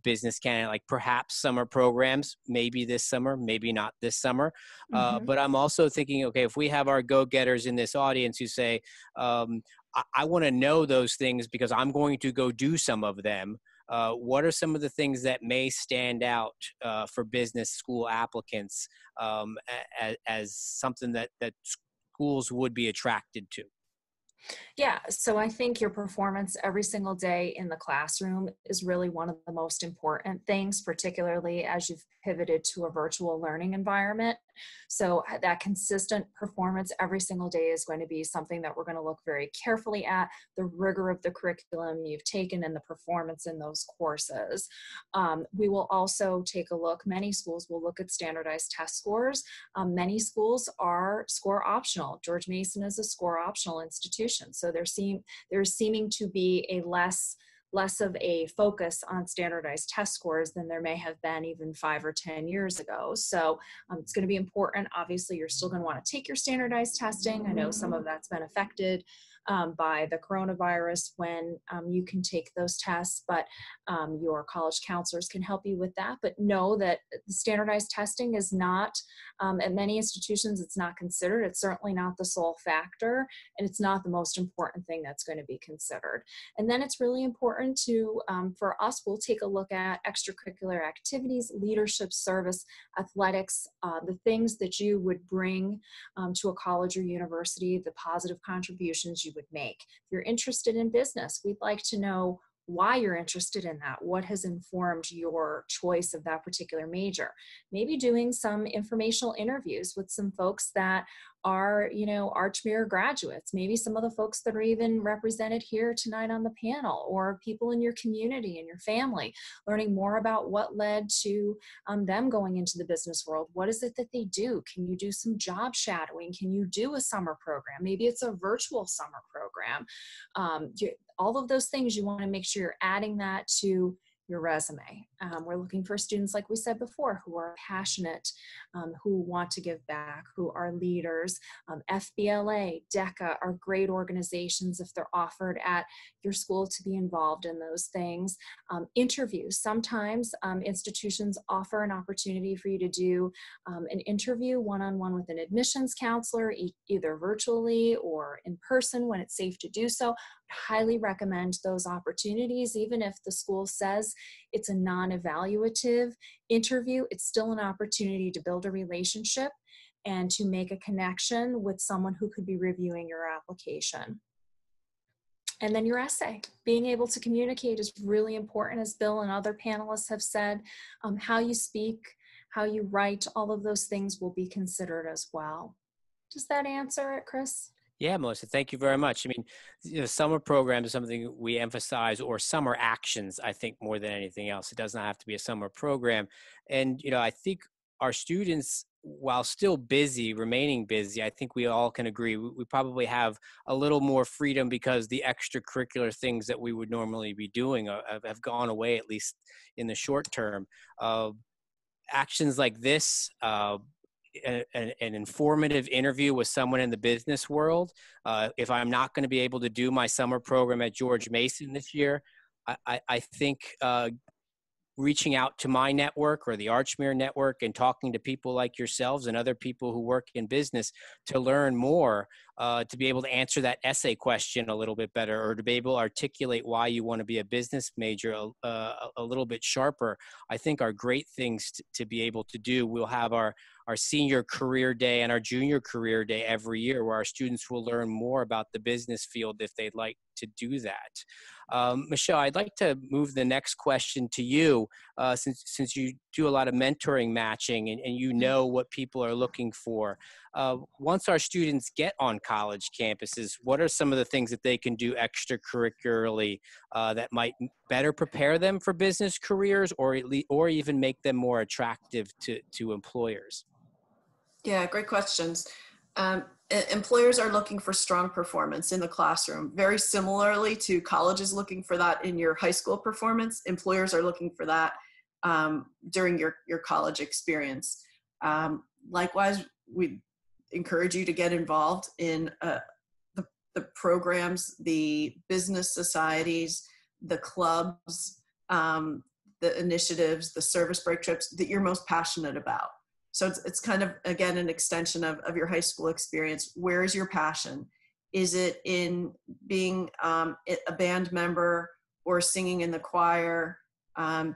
business candidate? Like perhaps summer programs, maybe this summer, maybe not this summer. But I'm also thinking, okay, if we have our go-getters in this audience who say, I want to know those things because I'm going to go do some of them. What are some of the things that may stand out for business school applicants as something that schools would be attracted to? Yeah, so I think your performance every single day in the classroom is really one of the most important things, particularly as you've pivoted to a virtual learning environment. So that consistent performance every single day is going to be something that we're going to look very carefully at, the rigor of the curriculum you've taken and the performance in those courses. We will also take a look, many schools will look at standardized test scores. Many schools are score optional. George Mason is a score optional institution. So there's seeming to be a less of a focus on standardized test scores than there may have been even 5 or 10 years ago. So it's going to be important. Obviously, you're still going to want to take your standardized testing. I know some of that's been affected by the coronavirus when you can take those tests, but your college counselors can help you with that. But know that standardized testing is not, at many institutions, it's not considered. It's certainly not the sole factor, and it's not the most important thing that's going to be considered. And then it's really important to, for us, we'll take a look at extracurricular activities, leadership, service, athletics, the things that you would bring to a college or university, the positive contributions you would make. If you're interested in business, we'd like to know why you're interested in that. What has informed your choice of that particular major? Maybe doing some informational interviews with some folks that are, Archmere graduates, maybe some of the folks that are even represented here tonight on the panel, or people in your community and your family, learning more about what led to them going into the business world. What is it that they do? Can you do some job shadowing? Can you do a summer program? Maybe it's a virtual summer program. All of those things, you want to make sure you're adding that to your resume. We're looking for students, like we said before, who are passionate, who want to give back, who are leaders. FBLA, DECA are great organizations if they're offered at your school to be involved in those things. Interviews. Sometimes institutions offer an opportunity for you to do an interview one-on-one with an admissions counselor, either virtually or in person when it's safe to do so. I highly recommend those opportunities. Even if the school says it's a non-evaluative interview, it's still an opportunity to build a relationship and to make a connection with someone who could be reviewing your application. And then your essay. Being able to communicate is really important, as Bill and other panelists have said. How you speak, how you write, all of those things will be considered as well. Does that answer it, Chris? Yeah, Melissa, thank you very much. I mean, summer program is something we emphasize, or summer actions, I think, more than anything else. It does not have to be a summer program. And, I think our students, while still busy, remaining busy, I think we all can agree, we probably have a little more freedom because the extracurricular things that we would normally be doing have gone away, at least in the short term. Actions like this, an informative interview with someone in the business world. If I'm not going to be able to do my summer program at George Mason this year, I think reaching out to my network or the Archmere network and talking to people like yourselves and other people who work in business to learn more, to be able to answer that essay question a little bit better, or to be able to articulate why you want to be a business major a little bit sharper, I think are great things to be able to do. We'll have our senior career day and our junior career day every year, where our students will learn more about the business field if they'd like to do that. Michele, I'd like to move the next question to you, since you do a lot of mentoring matching and you know what people are looking for. Once our students get on college campuses, what are some of the things that they can do extracurricularly that might better prepare them for business careers, or even make them more attractive to employers? Yeah, great questions. Employers are looking for strong performance in the classroom. Very similarly to colleges looking for that in your high school performance, employers are looking for that during your college experience. Likewise, we encourage you to get involved in the programs, the business societies, the clubs, the initiatives, the service break trips that you're most passionate about. So it's kind of, again, an extension of your high school experience. Where is your passion? Is it in being a band member or singing in the choir,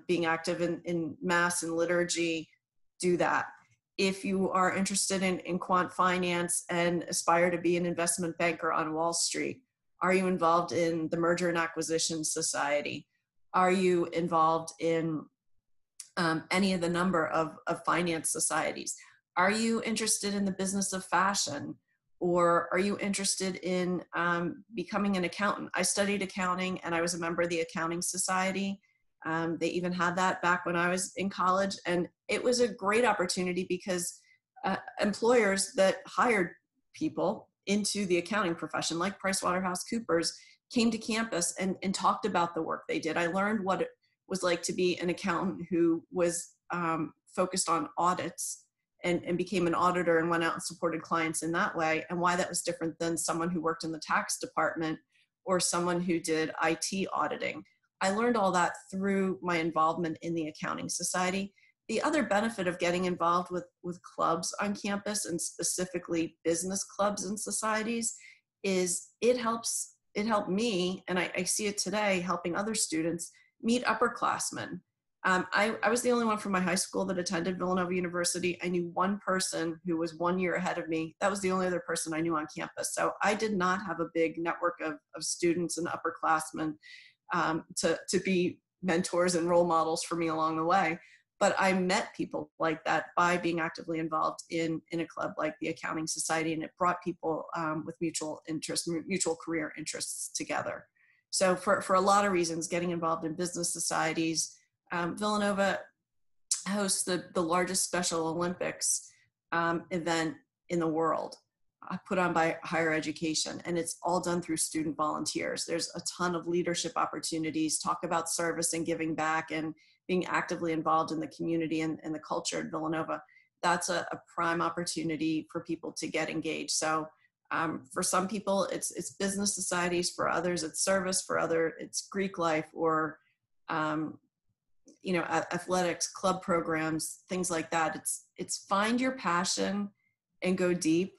being active in mass and liturgy? Do that. If you are interested in quant finance and aspire to be an investment banker on Wall Street, are you involved in the Merger and Acquisition Society? Are you involved in any of the number of finance societies? Are you interested in the business of fashion? Or are you interested in becoming an accountant? I studied accounting and I was a member of the Accounting Society. They even had that back when I was in college. And it was a great opportunity because employers that hired people into the accounting profession, like PriceWaterhouseCoopers, came to campus and talked about the work they did. I learned what it was like to be an accountant who was focused on audits and became an auditor and went out and supported clients in that way, and why that was different than someone who worked in the tax department or someone who did IT auditing. I learned all that through my involvement in the Accounting Society. The other benefit of getting involved with clubs on campus, and specifically business clubs and societies, is it helped me, and I see it today, helping other students meet upperclassmen. I was the only one from my high school that attended Villanova University. I knew one person who was 1 year ahead of me. That was the only other person I knew on campus. So I did not have a big network of students and upperclassmen to be mentors and role models for me along the way. But I met people like that by being actively involved in a club like the Accounting Society, and it brought people with mutual interest, mutual career interests together. So for a lot of reasons, getting involved in business societies. Villanova hosts the largest Special Olympics event in the world, put on by higher education, and it's all done through student volunteers. There's a ton of leadership opportunities, talk about service and giving back and being actively involved in the community and the culture at Villanova. That's a prime opportunity for people to get engaged. So for some people, it's business societies. For others, it's service. For others, it's Greek life or athletics, club programs, things like that. It's find your passion and go deep,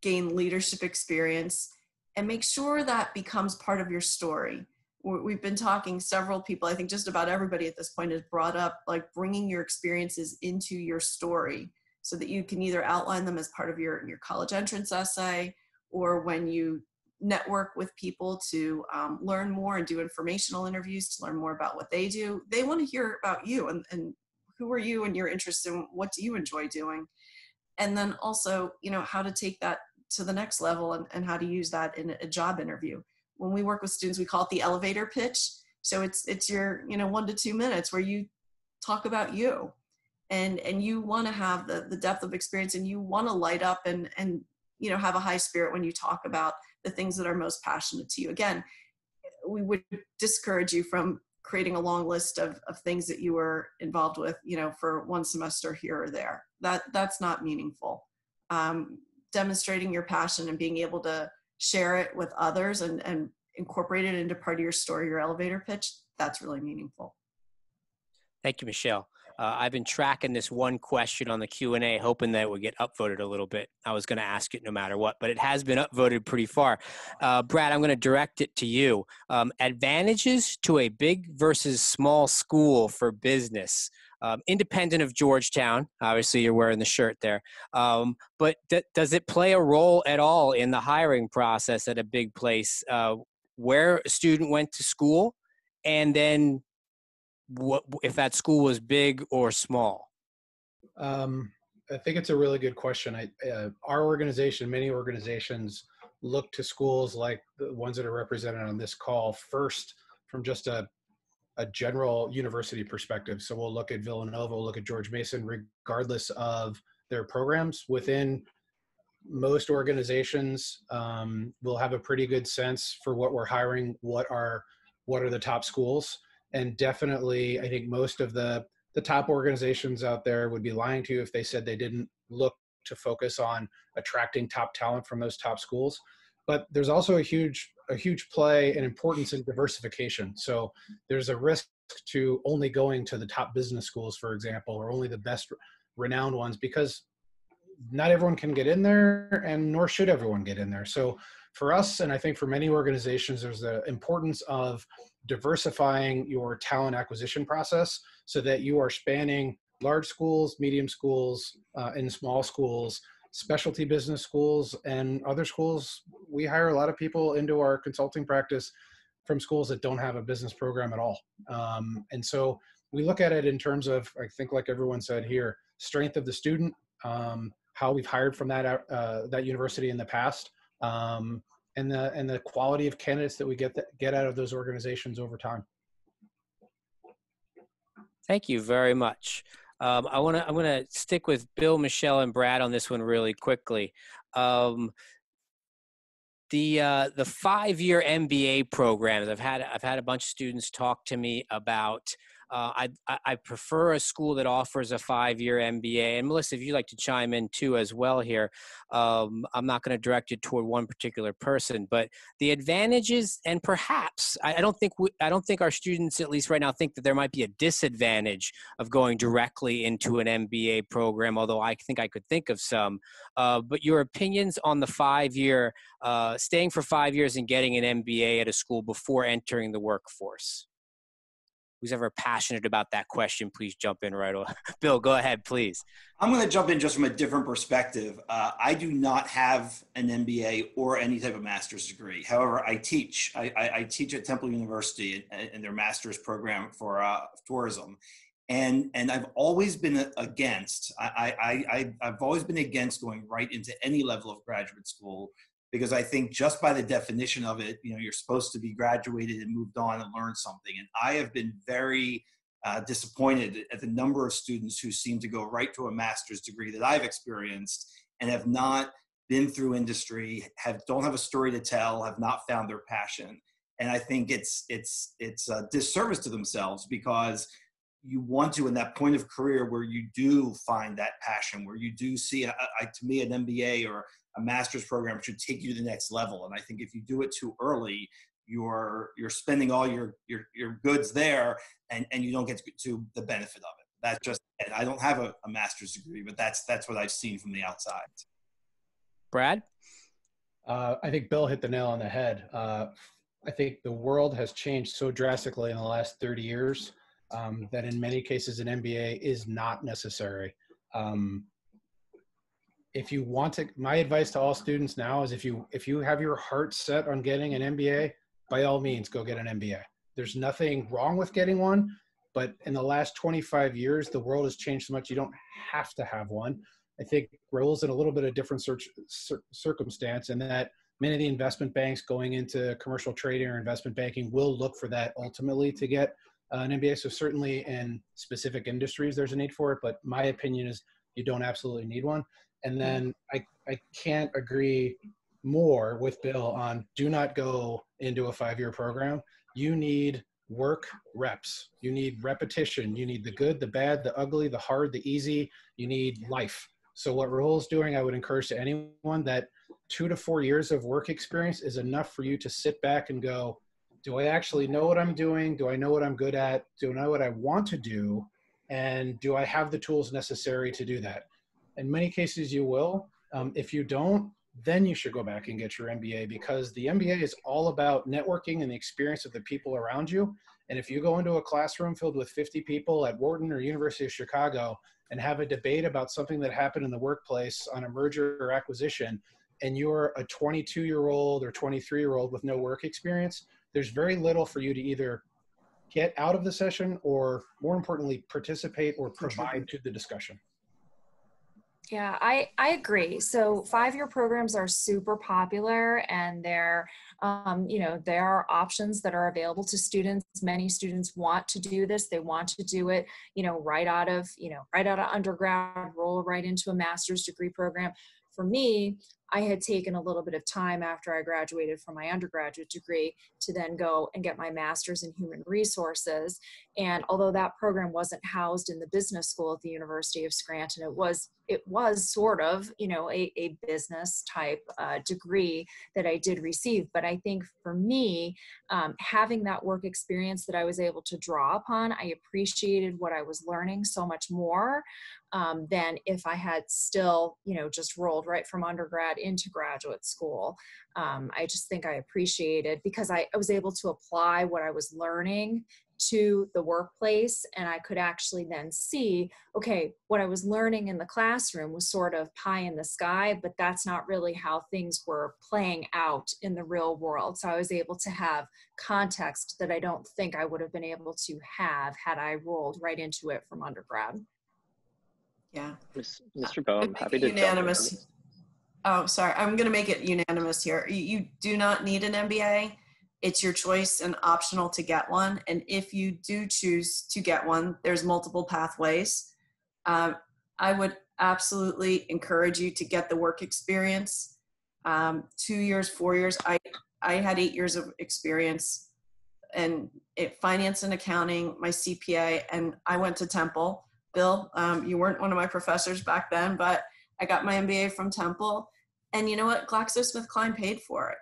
gain leadership experience, and make sure that becomes part of your story. We've been talking, several people, I think just about everybody at this point has brought up like bringing your experiences into your story so that you can either outline them as part of your college entrance essay, or when you network with people to learn more and do informational interviews to learn more about what they do. They want to hear about you and who are you and your interests and what do you enjoy doing. And then also, how to take that to the next level and how to use that in a job interview. When we work with students, we call it the elevator pitch. So it's your 1 to 2 minutes where you talk about you and you want to have the depth of experience, and you want to light up and have a high spirit when you talk about the things that are most passionate to you. Again, we would discourage you from creating a long list of things that you were involved with, for one semester here or there. That's not meaningful. Demonstrating your passion and being able to share it with others and incorporate it into part of your story, your elevator pitch, that's really meaningful. Thank you, Michelle. I've been tracking this one question on the Q&A, hoping that it would get upvoted a little bit. I was going to ask it no matter what, but it has been upvoted pretty far. Brad, I'm going to direct it to you. Advantages to a big versus small school for business, independent of Georgetown. Obviously, you're wearing the shirt there. But does it play a role at all in the hiring process at a big place, where a student went to school, and then what if that school was big or small? I think it's a really good question. Our organization, many organizations look to schools like the ones that are represented on this call first from just a general university perspective. So we'll look at Villanova, we'll look at George Mason, regardless of their programs. Within most organizations, we'll have a pretty good sense for what we're hiring, what are the top schools. And definitely, I think most of the top organizations out there would be lying to you if they said they didn't look to focus on attracting top talent from those top schools. But there's also a huge play and importance in diversification. So there's a risk to only going to the top business schools, for example, or only the best renowned ones, because not everyone can get in there, and nor should everyone get in there. So for us, and I think for many organizations, there's the importance of diversifying your talent acquisition process so that you are spanning large schools, medium schools, and small schools, specialty business schools, and other schools. We hire a lot of people into our consulting practice from schools that don't have a business program at all. And so we look at it in terms of, I think like everyone said here, strength of the student, how we've hired from that university in the past, and the quality of candidates that we get out of those organizations over time. Thank you very much. I'm gonna stick with Bill, Michelle, and Brad on this one really quickly. The 5-year MBA programs, I've had a bunch of students talk to me about. I prefer a school that offers a 5-year MBA. And Melissa, if you'd like to chime in too as well here, I'm not going to direct it toward one particular person, but the advantages, and perhaps I don't think our students, at least right now, think that there might be a disadvantage of going directly into an MBA program, although I think I could think of some. But your opinions on the 5-year, staying for 5 years and getting an MBA at a school before entering the workforce? Who's ever passionate about that question, please jump in right away. Bill, go ahead, please. I'm going to jump in just from a different perspective. I do not have an MBA or any type of master's degree. However, I teach. I teach at Temple University in their master's program for tourism. And I've always been against, I've always been against going right into any level of graduate school, because I think just by the definition of it, you're supposed to be graduated and moved on and learned something. And I have been very disappointed at the number of students who seem to go right to a master's degree that I've experienced and have not been through industry, don't have a story to tell, have not found their passion. And I think it's a disservice to themselves, because you want to, in that point of career where you do find that passion, where you do see, to me, an MBA or a master's program should take you to the next level. And I think if you do it too early, you're spending all your goods there, and you don't get to the benefit of it. That's just, and I don't have a master's degree, but that's what I've seen from the outside. Brad? I think Bill hit the nail on the head. I think the world has changed so drastically in the last 30 years that in many cases an MBA is not necessary. If you want to, my advice to all students now is if you have your heart set on getting an MBA, by all means, go get an MBA. There's nothing wrong with getting one, but in the last 25 years, the world has changed so much, you don't have to have one. I think Rahul's in a little bit of different circumstance, in that many of the investment banks going into commercial trading or investment banking will look for that ultimately to get an MBA. So certainly in specific industries, there's a need for it, but my opinion is you don't absolutely need one. And then I can't agree more with Bill on do not go into a 5-year program. You need work reps. You need repetition. You need the good, the bad, the ugly, the hard, the easy. You need life. So what Rahul's doing, I would encourage to anyone that 2 to 4 years of work experience is enough for you to sit back and go, do I actually know what I'm doing? Do I know what I'm good at? Do I know what I want to do? And do I have the tools necessary to do that? In many cases, you will. If you don't, then you should go back and get your MBA, because the MBA is all about networking and the experience of the people around you. And if you go into a classroom filled with 50 people at Wharton or University of Chicago and have a debate about something that happened in the workplace on a merger or acquisition, and you're a 22-year-old or 23-year-old with no work experience, there's very little for you to either get out of the session or, more importantly, participate or provide to the discussion. Yeah, I agree. So 5-year programs are super popular, and they're, there are options that are available to students. Many students want to do this. They want to do it, right out of undergrad, roll right into a master's degree program. For me, I had taken a little bit of time after I graduated from my undergraduate degree to then go and get my master's in human resources. And although that program wasn't housed in the business school at the University of Scranton, it was sort of, a business type degree that I did receive. But I think for me, having that work experience that I was able to draw upon, I appreciated what I was learning so much more than if I had still, just rolled right from undergrad into graduate school. I just think I appreciated, because I was able to apply what I was learning to the workplace, and I could actually then see, okay, what I was learning in the classroom was sort of pie in the sky, but that's not really how things were playing out in the real world. So I was able to have context that I don't think I would have been able to have had I rolled right into it from undergrad. Yeah. Mr. Bowe, I'm happy to unanimous. jump in. Oh, sorry. I'm going to make it unanimous here. You do not need an MBA. It's your choice and optional to get one. And if you do choose to get one, there's multiple pathways. I would absolutely encourage you to get the work experience. 2 years, 4 years. I had 8 years of experience in finance and accounting, my CPA, and I went to Temple. Bill, you weren't one of my professors back then, but I got my MBA from Temple. And you know what? GlaxoSmithKline paid for it.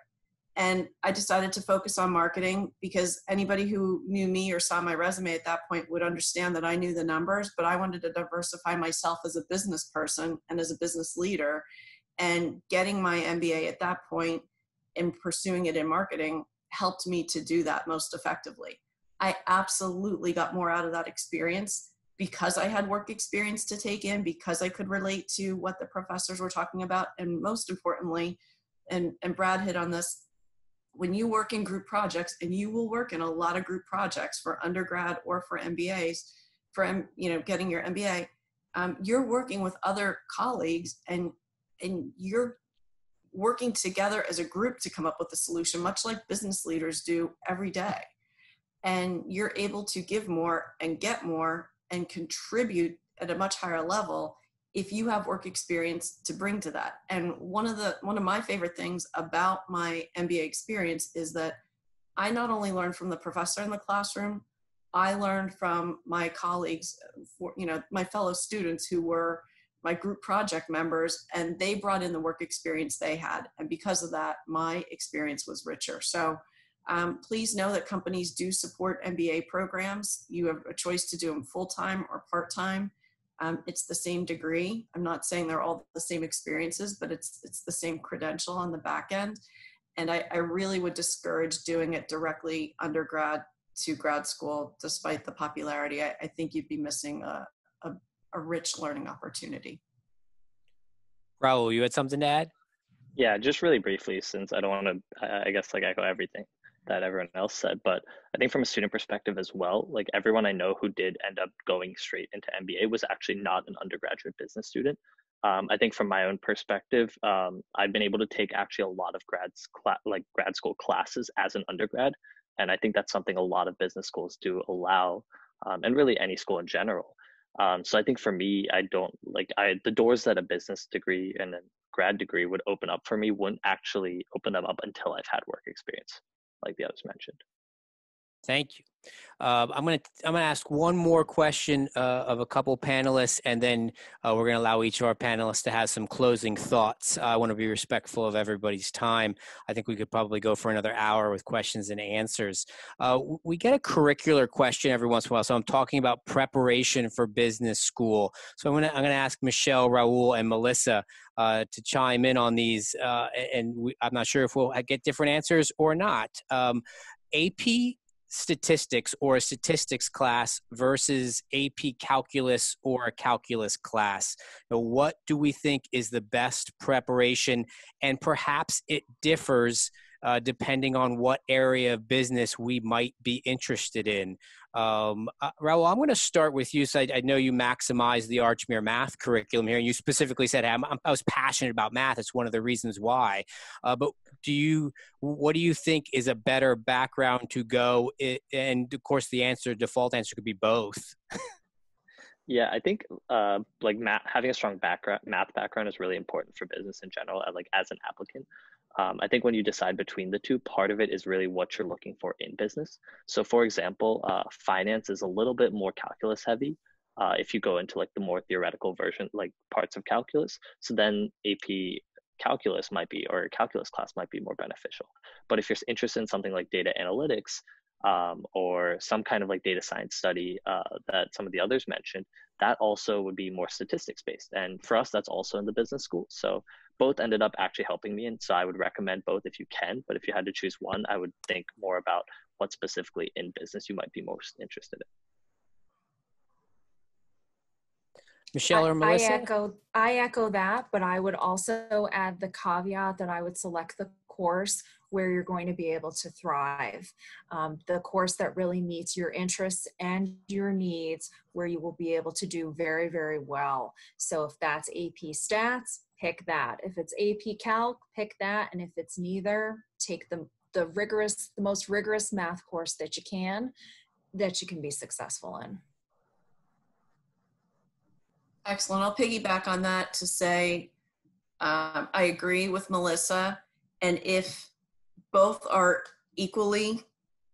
And I decided to focus on marketing, because anybody who knew me or saw my resume at that point would understand that I knew the numbers, but I wanted to diversify myself as a business person and as a business leader. And getting my MBA at that point and pursuing it in marketing helped me to do that most effectively. I absolutely got more out of that experience because I had work experience to take in, because I could relate to what the professors were talking about. And most importantly, and Brad hit on this, when you work in group projects, and you will work in a lot of group projects for undergrad or for MBAs, for getting your MBA, you're working with other colleagues, and you're working together as a group to come up with a solution, much like business leaders do every day. And you're able to give more and get more and contribute at a much higher level if you have work experience to bring to that. And one of my favorite things about my MBA experience is that I not only learned from the professor in the classroom, I learned from my colleagues, my fellow students who were my group project members, and they brought in the work experience they had. And because of that, my experience was richer. So please know that companies do support MBA programs. You have a choice to do them full-time or part-time. It's the same degree. I'm not saying they're all the same experiences, but it's the same credential on the back end. And I really would discourage doing it directly undergrad to grad school, despite the popularity. I think you'd be missing a rich learning opportunity. Rahul, you had something to add? Yeah, just really briefly, since I don't want to, I guess, echo everything that everyone else said, but I think from a student perspective as well, everyone I know who did end up going straight into MBA was actually not an undergraduate business student. I think from my own perspective, I've been able to take actually a lot of grad school classes as an undergrad, and I think that's something a lot of business schools do allow, and really any school in general. So I think for me, the doors that a business degree and a grad degree would open up for me wouldn't actually open them up until I've had work experience, like the others mentioned. Thank you. I'm gonna ask one more question of a couple panelists, and then we're gonna allow each of our panelists to have some closing thoughts. I want to be respectful of everybody's time. I think we could probably go for another hour with questions and answers. We get a curricular question every once in a while, so I'm talking about preparation for business school. So I'm gonna ask Michele, Rahul, and Melissa to chime in on these, I'm not sure if we'll get different answers or not. AP statistics or a statistics class versus AP calculus or a calculus class. Now, what do we think is the best preparation? And perhaps it differs depending on what area of business we might be interested in. Rahul, I'm going to start with you. So I know you maximize the Archmere math curriculum here, and you specifically said I was passionate about math. It's one of the reasons why. But what do you think is a better background to go? And of course, default answer could be both. Yeah, I think like having a strong math background is really important for business in general, like as an applicant. I think when you decide between the two, part of it is really what you're looking for in business. So for example, finance is a little bit more calculus heavy if you go into like the more theoretical version, like parts of calculus. So then AP calculus might be, or a calculus class might be more beneficial. But if you're interested in something like data analytics, or some kind of like data science study that some of the others mentioned, that also would be more statistics based. And for us, that's also in the business school. So both ended up actually helping me. And so I would recommend both if you can, but if you had to choose one, I would think more about what specifically in business you might be most interested in. Michele or Melissa? I echo that, but I would also add the caveat that I would select the course where you're going to be able to thrive. The course that really meets your interests and your needs, where you will be able to do very, very well. So if that's AP Stats, pick that. If it's AP Calc, pick that. And if it's neither, take the most rigorous math course that you can be successful in. Excellent. I'll piggyback on that to say I agree with Melissa. And if both are equally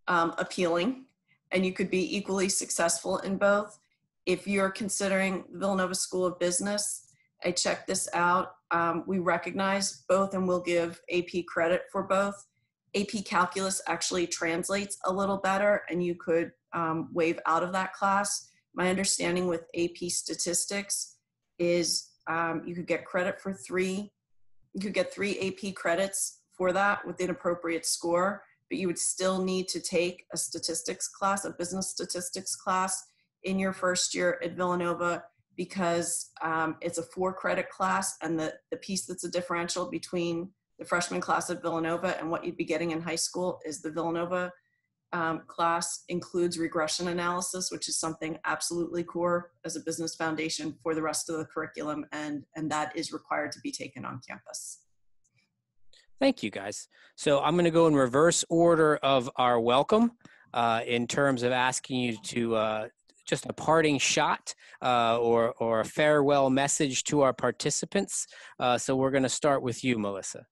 appealing and you could be equally successful in both, if you're considering Villanova School of Business, I checked this out. We recognize both and we'll give AP credit for both. AP Calculus actually translates a little better and you could waive out of that class. My understanding with AP Statistics is you could get credit for three AP credits for that with an appropriate score, but you would still need to take a statistics class, a business statistics class in your first year at Villanova because it's a 4-credit class, and the piece that's a differential between the freshman class at Villanova and what you'd be getting in high school is the Villanova class includes regression analysis, which is something absolutely core as a business foundation for the rest of the curriculum, and that is required to be taken on campus. Thank you, guys. So I'm going to go in reverse order of our welcome in terms of asking you to just a parting shot or a farewell message to our participants. So we're going to start with you, Melissa.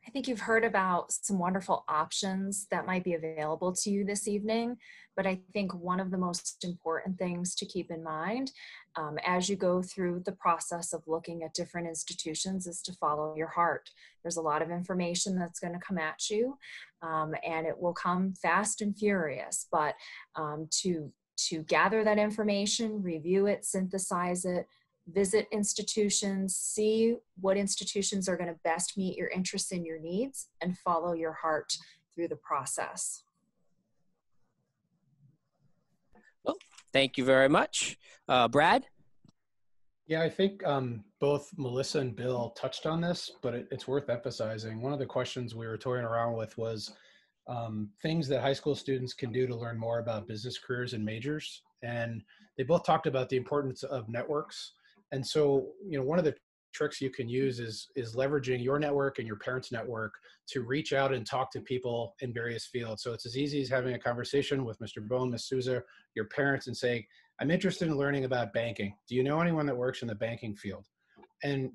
I think you've heard about some wonderful options that might be available to you this evening, but I think one of the most important things to keep in mind as you go through the process of looking at different institutions is to follow your heart. There's a lot of information that's going to come at you, and it will come fast and furious, but to gather that information, review it, synthesize it, visit institutions, see what institutions are going to best meet your interests and your needs, and follow your heart through the process. Well, thank you very much. Brad? Yeah, I think both Melissa and Bill touched on this, but it's worth emphasizing. One of the questions we were toying around with was things that high school students can do to learn more about business careers and majors. And they both talked about the importance of networks. And so, one of the tricks you can use is leveraging your network and your parents' network to reach out and talk to people in various fields. So it's as easy as having a conversation with Mr. Bone, Ms. Souza, your parents, and saying, I'm interested in learning about banking. Do you know anyone that works in the banking field? And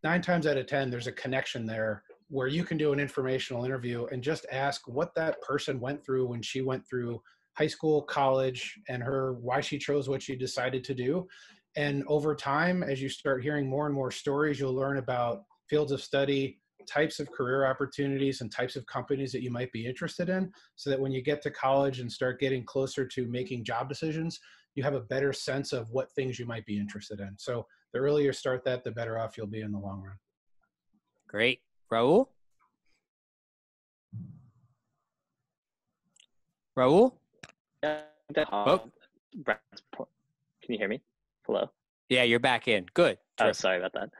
9 times out of 10, there's a connection there where you can do an informational interview and just ask what that person went through when she went through high school, college, and why she chose what she decided to do. And over time, as you start hearing more and more stories, you'll learn about fields of study, types of career opportunities, and types of companies that you might be interested in, so that when you get to college and start getting closer to making job decisions, you have a better sense of what things you might be interested in. So the earlier you start that, the better off you'll be in the long run. Great. Rahul? Rahul? Oh. Can you hear me? Hello? Yeah, you're back in. Good. Oh, sorry about that.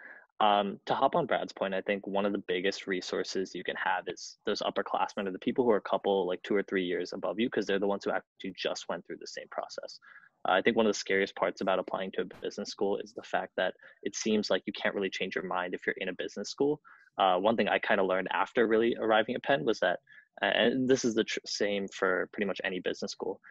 To hop on Brad's point, I think one of the biggest resources you can have is those upperclassmen, or the people who are a couple, like 2 or 3 years above you, because they're the ones who actually just went through the same process. I think one of the scariest parts about applying to a business school is the fact that it seems like you can't really change your mind if you're in a business school. One thing I kind of learned after really arriving at Penn was that, and this is the same for pretty much any business school,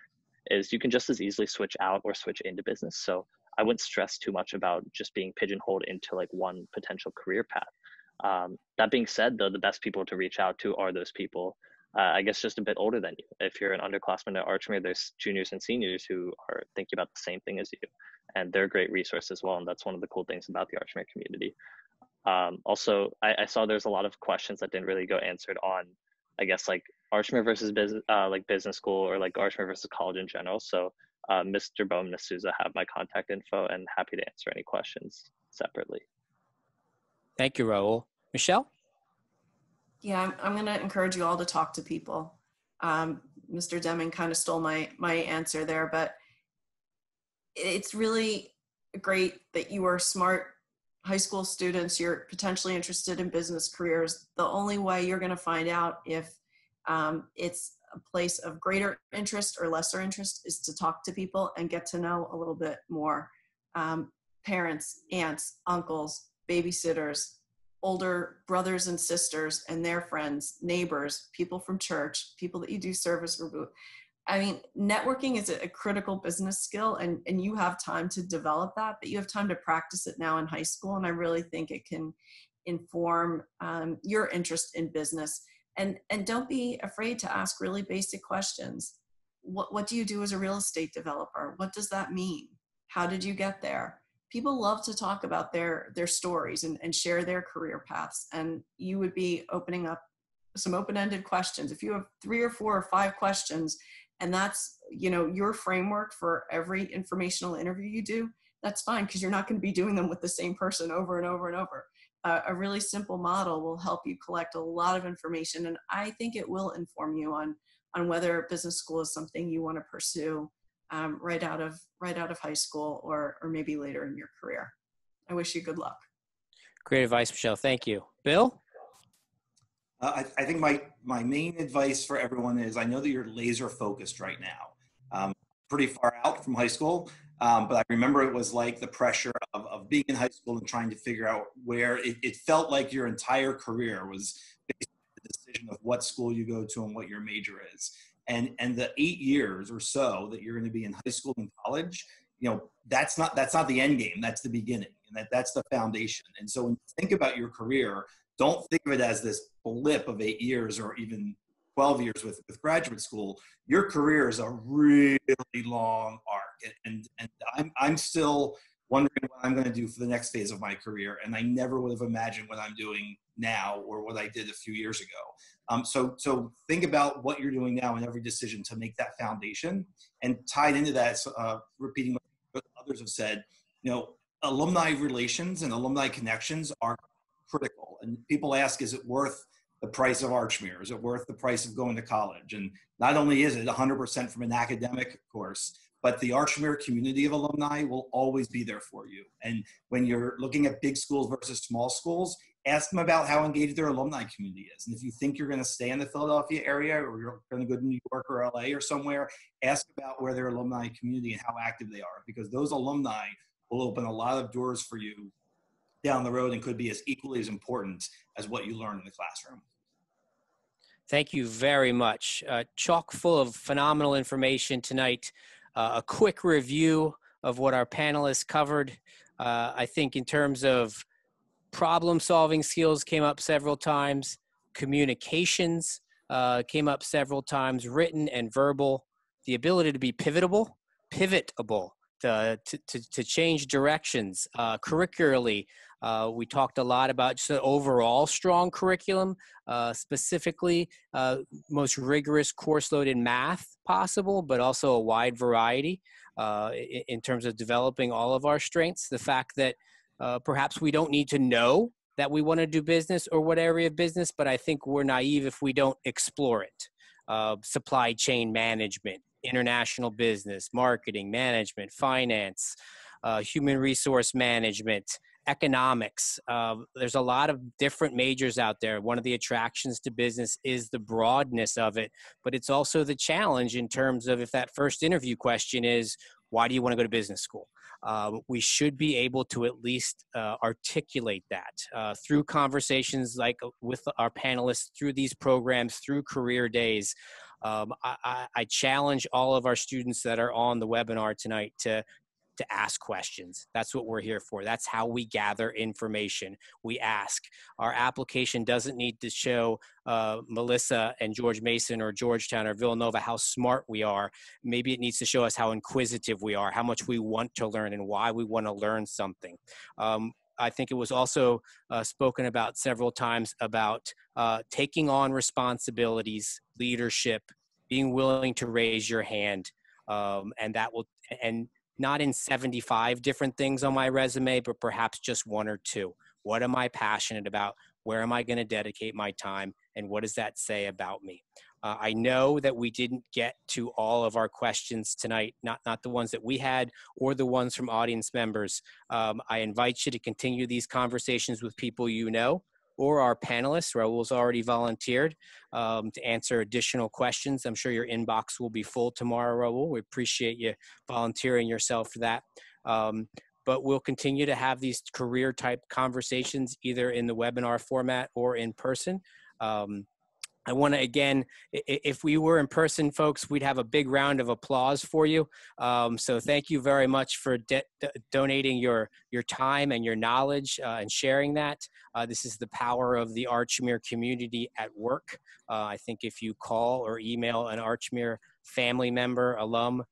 is you can just as easily switch out or switch into business. So I wouldn't stress too much about just being pigeonholed into like one potential career path. That being said, though, the best people to reach out to are those people, I guess, just a bit older than you. If you're an underclassman at Archmere, there's juniors and seniors who are thinking about the same thing as you, and they're a great resource as well. And that's one of the cool things about the Archmere community. Also, I saw there's a lot of questions that didn't really go answered on, I guess, like Archmere versus business school, or like Archmere versus college in general. So Mr. Bowman and Souza have my contact info, and happy to answer any questions separately. Thank you, Rahul. Michele? Yeah, I'm going to encourage you all to talk to people. Mr. Deming kind of stole my answer there, but it's really great that you are smart high school students. You're potentially interested in business careers. The only way you're going to find out if it's a place of greater interest or lesser interest is to talk to people and get to know a little bit more. Parents, aunts, uncles, babysitters, older brothers and sisters and their friends, neighbors, people from church, people that you do service with. I mean, networking is a critical business skill, and you have time to develop that, but you have time to practice it now in high school. And I really think it can inform your interest in business. And don't be afraid to ask really basic questions. What do you do as a real estate developer? What does that mean? How did you get there? People love to talk about their stories and share their career paths. And you would be opening up some open-ended questions. If you have 3 or 4 or 5 questions, and that's, your framework for every informational interview you do, that's fine, because you're not going to be doing them with the same person over and over and over. A really simple model will help you collect a lot of information, and I think it will inform you on whether business school is something you want to pursue right out of high school or maybe later in your career. I wish you good luck. Great advice, Michele. Thank you. Bill? I think my main advice for everyone is, I know that you're laser focused right now. Pretty far out from high school, but I remember it was like the pressure of being in high school and trying to figure out where it felt like your entire career was based on the decision of what school you go to and what your major is. And the 8 years or so that you're going to be in high school and college, that's not the end game. That's the beginning, and that's the foundation. And so when you think about your career, don't think of it as this blip of 8 years or even 12 years with graduate school. Your career is a really long arc, and I'm still wondering what I'm going to do for the next phase of my career, and I never would have imagined what I'm doing now or what I did a few years ago. So think about what you're doing now in every decision to make that foundation. And tied into that, repeating what others have said, alumni relations and alumni connections are critical. And people ask, is it worth the price of Archmere? Is it worth the price of going to college? And not only is it 100% from an academic course, but the Archmere community of alumni will always be there for you. And when you're looking at big schools versus small schools, ask them about how engaged their alumni community is. And if you think you're going to stay in the Philadelphia area, or you're going to go to New York or LA or somewhere, ask about where their alumni community and how active they are, because those alumni will open a lot of doors for you down the road and could be as equally as important as what you learn in the classroom. Thank you very much. Chock full of phenomenal information tonight. A quick review of what our panelists covered. I think in terms of problem-solving skills came up several times. communications came up several times, written and verbal, the ability to be pivotable, to change directions. Curricularly, we talked a lot about just an overall strong curriculum, specifically most rigorous course load in math possible, but also a wide variety in terms of developing all of our strengths. The fact that perhaps we don't need to know that we want to do business or what area of business, but I think we're naive if we don't explore it. Supply chain management, international business, marketing, management, finance, human resource management, economics. There's a lot of different majors out there. One of the attractions to business is the broadness of it, but it's also the challenge in terms of if that first interview question is, why do you want to go to business school? We should be able to at least articulate that through conversations like with our panelists, through these programs, through career days. I challenge all of our students that are on the webinar tonight to ask questions. That's what we're here for. That's how we gather information. We ask. Our application doesn't need to show Melissa and George Mason or Georgetown or Villanova how smart we are. Maybe it needs to show us how inquisitive we are, how much we want to learn and why we want to learn something. I think it was also spoken about several times about taking on responsibilities, leadership, being willing to raise your hand, and that will, and not in 75 different things on my resume, but perhaps just one or two. What am I passionate about? Where am I going to dedicate my time? And what does that say about me? I know that we didn't get to all of our questions tonight, not the ones that we had or the ones from audience members. I invite you to continue these conversations with people you know, or our panelists. Rahul's already volunteered to answer additional questions. I'm sure your inbox will be full tomorrow, Rahul. We appreciate you volunteering yourself for that. But we'll continue to have these career type conversations either in the webinar format or in person. I want to, again, if we were in person, folks, we'd have a big round of applause for you. So thank you very much for donating your time and your knowledge and sharing that. This is the power of the Archmere community at work. I think if you call or email an Archmere family member, alum,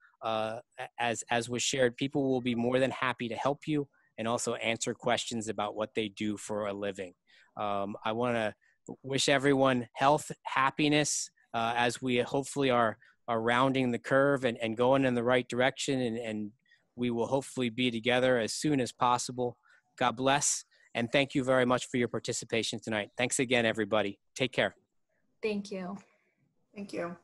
as was shared, people will be more than happy to help you and also answer questions about what they do for a living. I want to wish everyone health, happiness, as we hopefully are rounding the curve and going in the right direction, and we will hopefully be together as soon as possible. God bless, and thank you very much for your participation tonight. Thanks again, everybody. Take care. Thank you. Thank you.